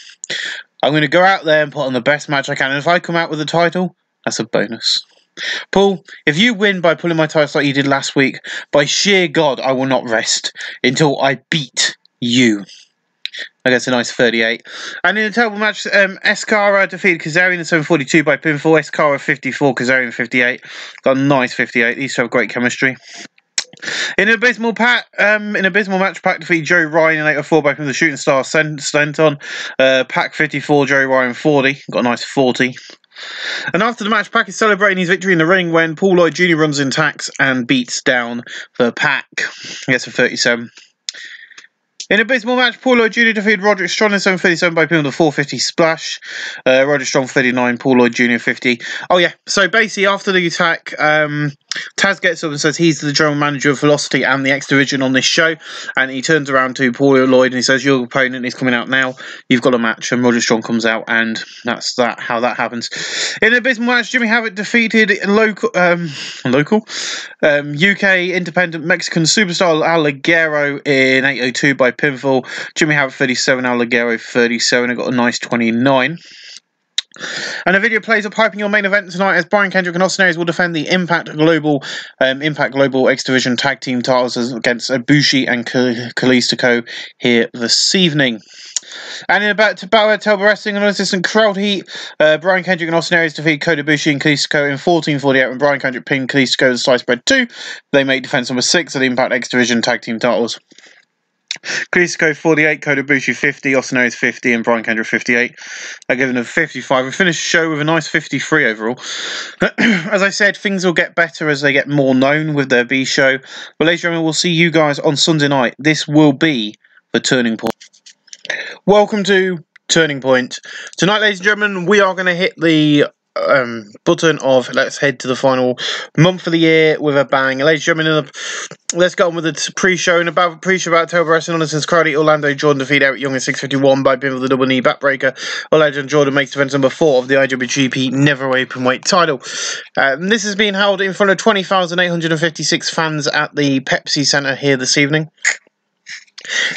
I'm going to go out there and put on the best match I can. And if I come out with the title, that's a bonus. Paul, if you win by pulling my title like you did last week, by sheer God, I will not rest until I beat you. I guess a nice 38. And in a terrible match, Escara defeated Kazarian in 7:42 by pinfall. Escara 54, Kazarian 58. Got a nice 58. These two have great chemistry. In an abysmal match, Pac defeated Joey Ryan in 8:04 by pin the Shooting Star Stenton. Pac 54, Joey Ryan 40. Got a nice 40. And after the match, Pac is celebrating his victory in the ring when Paul Lloyd Jr. runs in tacks and beats down the Pac. He gets a 37. In an abysmal match, Paul Lloyd Jr. defeated Roderick Strong in 7:37 by pin with a 450 splash. Roderick Strong 39, Paul Lloyd Jr. 50. Oh yeah, so basically after the attack, Taz gets up and says he's the general manager of Velocity and the X Division on this show, and he turns around to Paul Lloyd and he says, your opponent is coming out now, you've got a match, and Roderick Strong comes out, and that's how that happens. In an abysmal match, Jimmy Havoc defeated UK independent Mexican superstar Al Ligero in 8:02 by pinfall. Jimmy Havoc 37, Al Ligero 37. I got a nice 29. And a video plays up hyping your main event tonight as Brian Kendrick and Austin Aries will defend the Impact Global X Division Tag Team titles against Ibushi and Kalisto here this evening. And in about to Battle Wrestling and Assistant Crowd Heat, Brian Kendrick and Austin Aries defeat Kota Ibushi and Kalisto in 14:48 when Brian Kendrick pinned Kalisto in Slice Bread 2. They made defense number 6 of the Impact X Division Tag Team titles. Kalisto 48, Kota Ibushi 50, Austin Aries 50, and Brian Kendrick 58. I give them a 55. We finished the show with a nice 53 overall. As I said, things will get better as they get more known with their B show. But ladies and gentlemen, we'll see you guys on Sunday night. This will be the Turning Point. Welcome to Turning Point. Tonight, ladies and gentlemen, we are going to hit the button of let's head to the final month of the year with a bang. Ladies and gentlemen, let's go on with the pre-show. And about pre-show about October Wrestling on since Crowley, Orlando Jordan defeat Eric Young in 6:51 by pinfall with the double knee backbreaker. Orlando Jordan makes defense number 4 of the IWGP Never Openweight title. This is being held in front of 20,856 fans at the Pepsi Center here this evening.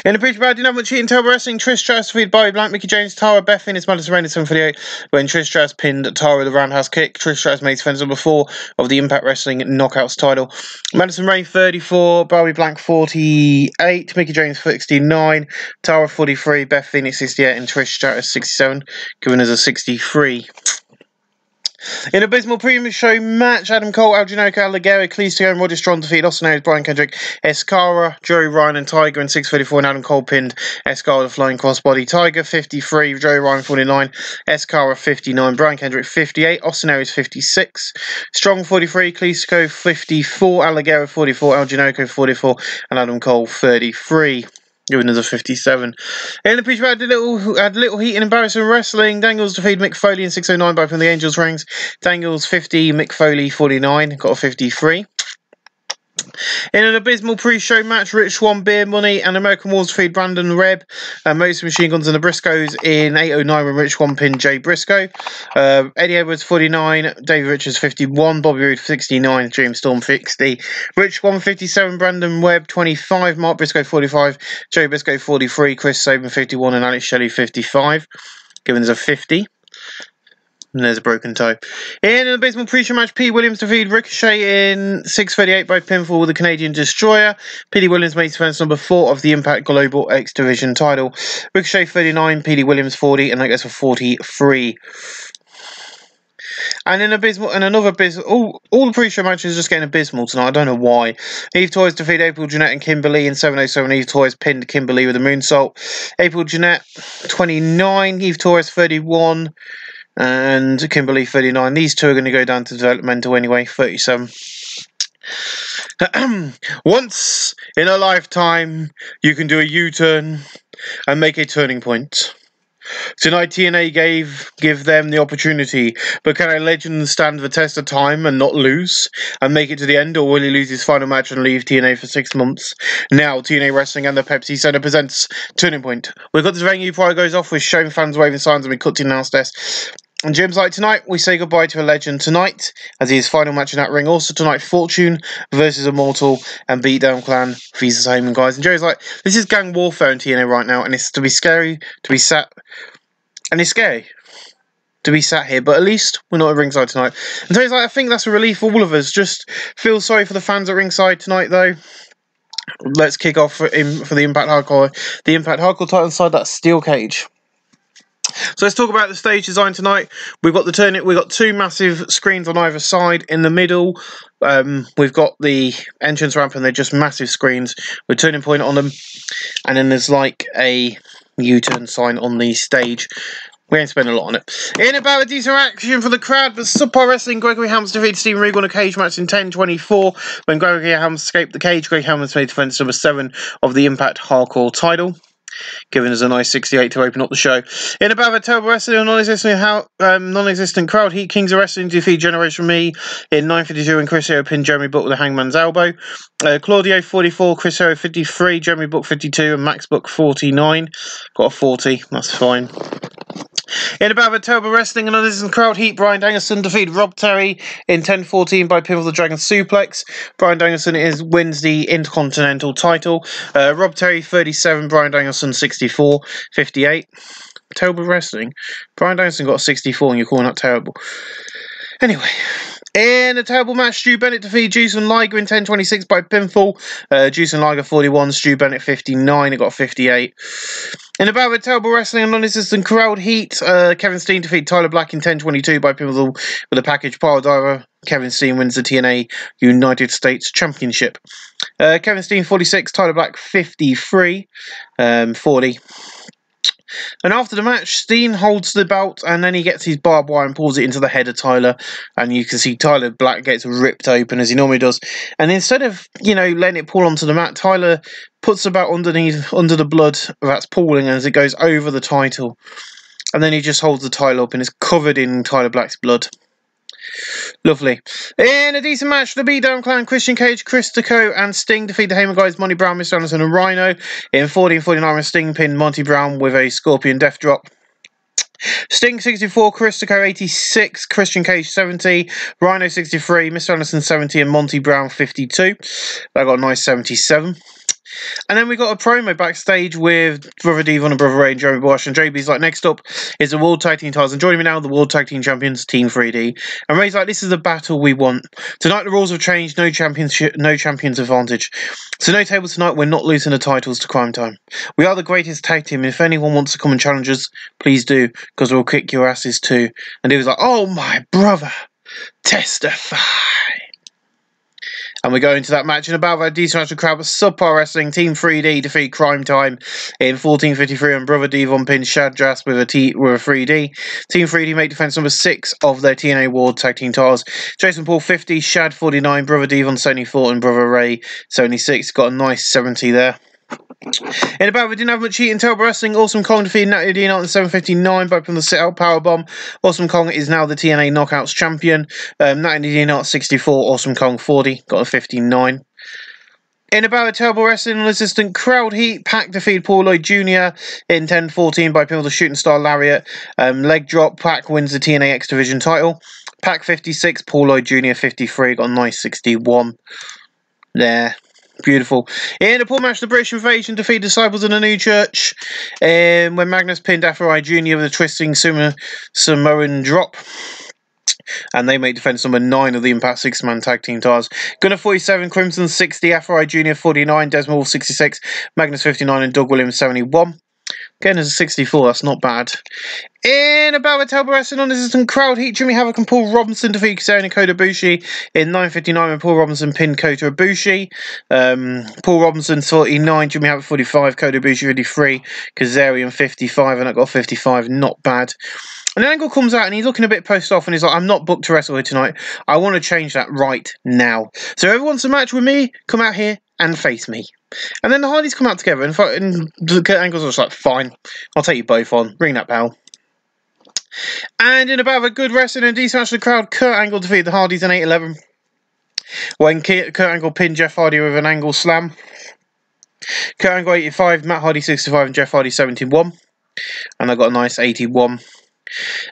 In the previous bout, didn't have much heat in October Wrestling. Trish Stratus defeated Bobby Blank, Mickey James, Tara, Beth Phoenix, Madison Rain at 7:48 when Trish Stratus pinned Tara with a roundhouse kick. Trish Stratus makes defense number 4 of the Impact Wrestling Knockouts title. Madison Rain 34, Bobby Blank 48, Mickey James 69, Tara 43, Beth Phoenix 68, and Trish Stratus 67, giving us a 63. In abysmal premium show match, Adam Cole, Al Generico, Al Ligero, Kalisto, and Roger Strong defeated Austin Aries, Brian Kendrick, Escara, Joey Ryan, and Tiger in 6:34, and Adam Cole pinned Escara with a flying crossbody. Tiger 53, Joey Ryan 49, Escara 59, Brian Kendrick 58, Austin Aries 56, Strong 43, Kalisto 54, Al Ligero 44, Al Generico 44, and Adam Cole 33. Giving us a 57. In the pre-show, had a little heat in embarrassing wrestling. Daniels defeated Mick Foley in 6:09 by from the Angels rings. Daniels 50, Mick Foley 49, got a 53. In an abysmal pre-show match, Rich Swann, Beer Money, and American Wars defeated Brandon Reb, Motor Machine Guns and the Briscoes in 8:09 when Rich Swann pinned Jay Briscoe. Eddie Edwards 49, David Richards 51, Bobby Roode 69, James Storm 60, Rich Swann 57, Brandon Webb 25, Mark Briscoe 45, Joe Briscoe 43, Chris Sabin 51, and Alex Shelley 55, giving us a 50. And there's a broken toe. In an abysmal pre-show match, P. Williams defeated Ricochet in 6:38 by pinfall with the Canadian Destroyer. P.D. Williams makes defense number 4 of the Impact Global X Division title. Ricochet 39, P.D. Williams 40, and that gets a 43. And in abysmal, and another abysmal, all the pre-show matches are just getting abysmal tonight. I don't know why. Eve Toys defeated April Jeanette and Kimberly in 7:07. Eve Toys pinned Kimberly with a moonsault. April Jeanette 29, Eve Toys 31. And Kimberly 39. These two are going to go down to developmental anyway, 37. Once in a lifetime, you can do a U-turn and make a turning point. Tonight, TNA give them the opportunity, but can a legend stand the test of time and not lose and make it to the end, or will he lose his final match and leave TNA for 6 months? Now, TNA Wrestling and the Pepsi Center presents Turning Point. We've got this venue before it goes off with showing fans waving signs and we cut to announce this. And Jim's like, tonight we say goodbye to a legend tonight as his final match in that ring. Also tonight, Fortune versus Immortal and Beatdown Clan versus Heyman, guys. And Joe's like, this is gang warfare in TNA right now, and it's to be scary to be sat, and it's scary to be sat here, but at least we're not at ringside tonight. And Joe's like, I think that's a relief for all of us. Just feel sorry for the fans at ringside tonight, though. Let's kick off for the Impact Hardcore title inside that steel cage. So let's talk about the stage design tonight. We've got we've got 2 massive screens on either side. In the middle, we've got the entrance ramp, and they're just massive screens with Turning Point on them. And then there's like a U-turn sign on the stage. We ain't spend a lot on it. In about a decent action for the crowd, but subpar wrestling, Gregory Helms defeated Steven Regal in a cage match in 10:24. When Gregory Helms escaped the cage, Gregory Helms made defense number 7 of the Impact Hardcore title, giving us a nice 68 to open up the show. In about a terrible wrestling, a non-existent crowd, Heat Kings of Wrestling defeat Generation Me in 9:52 and Chris Hero pinned Jeremy Book with a hangman's elbow. Claudio 44, Chris Hero 53, Jeremy Book 52, and Max Book 49. Got a 40, that's fine. In about a terrible wrestling, another crowd, Heat Brian Danielson defeated Rob Terry in 10:14 by pinfall the Dragon Suplex. Brian Danielson wins the Intercontinental title. Rob Terry 37, Brian Danielson 64, 58. Terrible wrestling. Brian Danielson got a 64 and you're calling that terrible. Anyway, in a terrible match, Stu Bennett defeated Juice and Liger in 10:26 by pinfall. Juice and Liger 41, Stu Bennett 59, it got 58. In a bout with terrible wrestling and non-existent crowd, Heat, Kevin Steen defeated Tyler Black in 10:22 by pinfall with a package pile driver. Kevin Steen wins the TNA United States Championship. Kevin Steen 46, Tyler Black 53, 40. And after the match, Steen holds the belt and then he gets his barbed wire and pulls it into the head of Tyler. And you can see Tyler Black gets ripped open as he normally does. And instead of, letting it pull onto the mat, Tyler puts the belt under the blood that's pooling as it goes over the title. And then he just holds the title up and it's covered in Tyler Black's blood. Lovely. In a decent match, the Beatdown Clan, Christian Cage, Chris Deco, and Sting defeat the Heyman guys, Monty Brown, Mr. Anderson, and Rhino. In 14:49, Sting pinned Monty Brown with a Scorpion Death Drop. Sting 64, Chris Deco 86, Christian Cage 70, Rhino 63, Mr. Anderson 70, and Monty Brown 52. That got a nice 77. And then we got a promo backstage with Brother Devon and Brother Ray and Jeremy Bosch. And JB's like, next up is the World Tag Team titles. And joining me now, the World Tag Team Champions, Team 3D. And Ray's like, this is the battle we want. Tonight the rules have changed. No championship, no champions advantage. So no table tonight. We're not losing the titles to Crime Time. We are the greatest tag team. If anyone wants to come and challenge us, please do, because we'll kick your asses too. And he was like, oh my brother, testify. And we go into that match in about a decent match of crowd with subpar wrestling. Team 3D defeat Crime Time in 14:53, and Brother Devon pinned Shad Jas with a 3D. Team 3D make defense number 6 of their TNA World Tag Team titles. Jason Paul 50, Shad 49, Brother Devon 74, and Brother Ray 76. Got a nice 70 there. In about we didn't have much heat in Terrible Wrestling. Awesome Kong defeated Natty Dean in 7:59 by putting the sit-out powerbomb. Awesome Kong is now the TNA Knockouts champion. Natty Dean at 64, Awesome Kong 40, got a 59. In about a Terrible Wrestling Resistant Crowd Heat, Pac defeated Paul Lloyd Jr. in 10:14 by pinning the Shooting Star Lariat. Leg drop, Pac wins the TNA X Division title. Pac 56, Paul Lloyd Jr. 53, got a nice 61 there. Beautiful. In a poor match, the British Invasion defeated Disciples of the New Church when Magnus pinned Afro Jr. with a twisting Samoan drop. And they make defense number 9 of the Impact 6-man tag team titles. Gunner 47, Crimson 60, Afro Jr. 49, Desmond Wolf 66, Magnus 59, and Doug Williams 71. Again, as a 64, that's not bad. In a battle with Terrible Wrestling Non-Resistant Crowd Heat, Jimmy Havoc and Paul Robinson defeat Kazarian and Kota Ibushi in 9:59 when Paul Robinson pinned Kota Ibushi. Paul Robinson 49, Jimmy Havoc 45, Kota Ibushi 53, Kazarian 55, and I got 55, not bad. And Angle comes out and he's looking a bit pissed off and he's like, I'm not booked to wrestle here tonight. I want to change that right now. So whoever wants a match with me, come out here and face me. And then the Hardys come out together and Kurt Angle's just like, fine, I'll take you both on. Ring that bell. And in about a good wrestling and decent match of the crowd, Kurt Angle defeated the Hardys in 8:11 when Kurt Angle pinned Jeff Hardy with an angle slam. Kurt Angle 85, Matt Hardy 65, and Jeff Hardy 71. And I got a nice 81.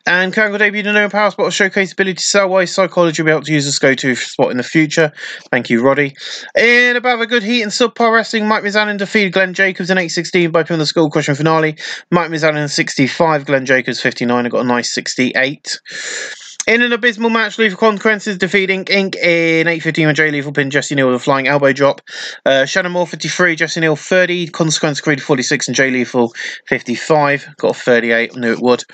And Kurt Angle debuted a no power spot to showcase ability to sell why psychology will be able to use this go-to spot in the future. Thank you, Roddy. In about a good heat and subpar wrestling, Mike Mizanin defeated Glenn Jacobs in 8:16 by pinning the Skull Crushing finale. Mike Mizanin in 65, Glenn Jacobs 59. I got a nice 68. In an abysmal match, Lethal Consequences defeating Inc. in 8:15 when Jay Lethal pinned Jesse Neal with a flying elbow drop. Shannon Moore 53, Jesse Neal 30, Consequence Creed 46, and Jay Lethal 55. Got a 38, I knew it would.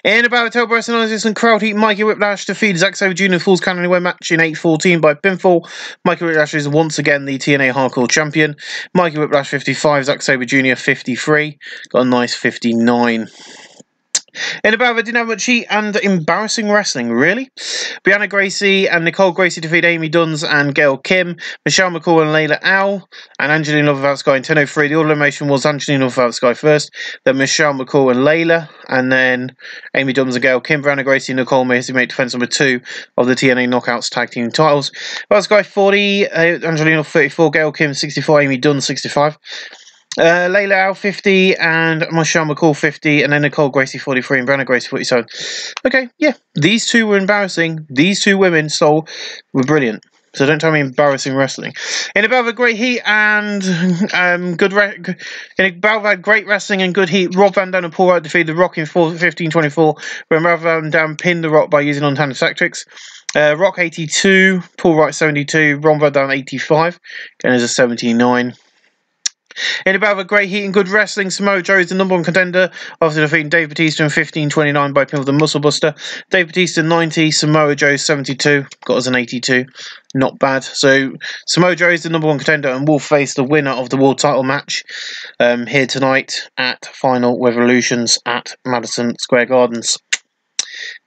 In about a Terrible Wrestling Non-Resistant Crowd Heat, Mikey Whiplash defeated Zack Sabre Jr. Falls Count Anywhere match in 8:14 by pinfall. Mikey Whiplash is once again the TNA Hardcore Champion. Mikey Whiplash 55, Zack Sabre Jr. 53. Got a nice 59. In about we didn't have much heat and embarrassing wrestling, really. Brianna Gracie and Nicole Gracie defeat Amy Duns and Gail Kim, Michelle McCall and Layla Al, and Angelina Love Without Sky in 10:03. The order of elimination was Angelina Love Without Sky first, then Michelle McCall and Layla, and then Amy Duns and Gail Kim. Brianna Gracie and Nicole Macy make defense number 2 of the TNA Knockouts tag team titles. Without Sky 40, Angelina 34, Gail Kim 64, Amy Duns 65. Layla Al 50 and Michelle McCall 50, and then Nicole Gracie 43 and Brianna Gracie 47. Okay, yeah, these two were embarrassing. These two women were brilliant. So don't tell me embarrassing wrestling. In a bout of great heat and great wrestling and good heat, Rob Van Dam and Paul Wright defeated The Rock in 15:24 when Rob Van Dam pinned The Rock by using unintended tactics. Rock 82, Paul Wright 72, Rob Van Dam 85, and there's a 79. In a bout of a great heat and good wrestling, Samoa Joe is the #1 contender after defeating Dave Bautista in 15:29 by pin with the Muscle Buster. Dave Bautista 90, Samoa Joe 72, got us an 82. Not bad. So Samoa Joe is the #1 contender and will face the winner of the world title match here tonight at Final Revolutions at Madison Square Gardens.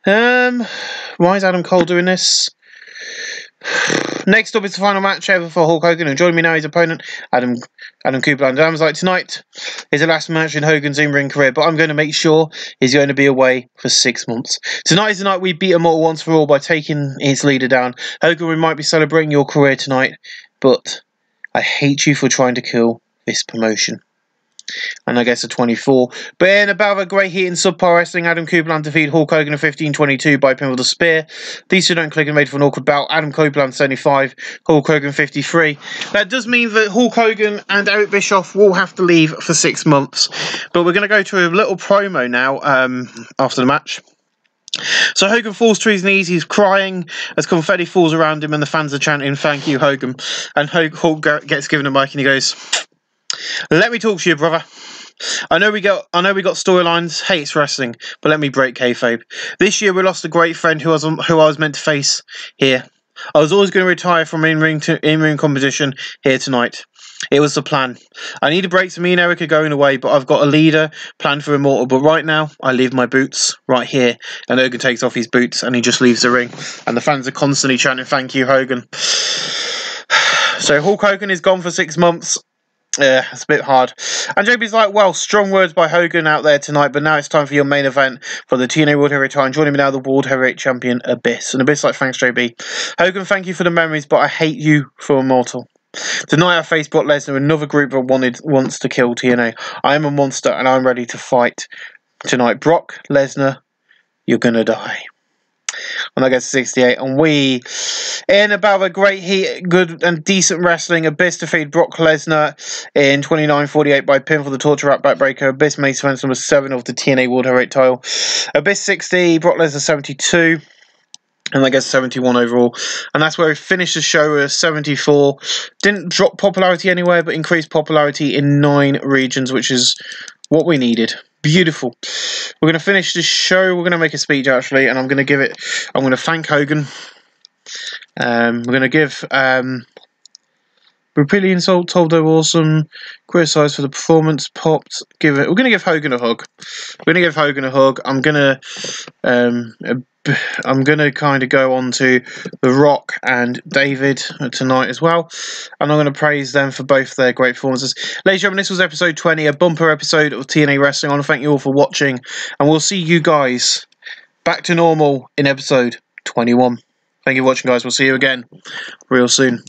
Why is Adam Cole doing this? Next up is the final match ever for Hulk Hogan, and joining me now his opponent, Adam Copeland. Adam's like, tonight is the last match in Hogan's in-ring career, but I'm going to make sure he's going to be away for 6 months. Tonight is the night we beat him all once for all by taking his leader down. Hogan, we might be celebrating your career tonight, but I hate you for trying to kill this promotion. And I guess a 24. But in a bout of great heat in subpar wrestling, Adam Copeland defeated Hulk Hogan at 15-22 by pinfall to spear. These two don't click and made for an awkward bout. Adam Copeland 75, Hulk Hogan 53. That does mean that Hulk Hogan and Eric Bischoff will have to leave for 6 months. But we're going to go to a little promo now after the match. So Hogan falls to his knees, he's crying as confetti falls around him and the fans are chanting, "Thank you, Hogan." And Hulk gets given a mic and he goes, "Let me talk to you, brother. I know we got storylines. Hey, it's wrestling, but let me break kayfabe. This year we lost a great friend who I was meant to face here. I was always going to retire from in-ring competition here tonight. It was the plan. I need a break, so me and Eric are going away, but I've got a leader planned for Immortal. But right now, I leave my boots right here." And Hogan takes off his boots and he just leaves the ring. And the fans are constantly chanting, "Thank you, Hogan." So Hulk Hogan is gone for 6 months. Yeah, it's a bit hard. And JB's like, well, strong words by Hogan out there tonight, but now it's time for your main event for the TNA World Heavyweight title. Joining me now, the World Heavyweight Champion, Abyss. And Abyss like, "Thanks, JB. Hogan, thank you for the memories, but I hate you for Immortal. Tonight I face Brock Lesnar, another group that wants to kill TNA. I am a monster and I'm ready to fight tonight. Brock Lesnar, you're gonna die." And I guess 68. And we, in about a great heat, good and decent wrestling, Abyss defeated Brock Lesnar in 29-48 by pinfall the Torture Rack Backbreaker. Abyss makes defense number 7 of the TNA World Heavyweight title. Abyss 60, Brock Lesnar 72. And I guess 71 overall. And that's where we finished the show with 74. Didn't drop popularity anywhere, but increased popularity in 9 regions, which is what we needed. Beautiful. We're going to finish this show. We're going to make a speech, actually, and I'm going to thank Hogan. We're going to give repeatedly told they're awesome, criticised for the performance, popped. We're going to give Hogan a hug. We're going to give Hogan a hug. I'm going to kind of go on to The Rock and David tonight as well, and I'm going to praise them for both their great performances. Ladies and gentlemen, this was episode 20, a bumper episode of TNA Wrestling. I want to thank you all for watching, and we'll see you guys back to normal in episode 21. Thank you for watching, guys. We'll see you again real soon.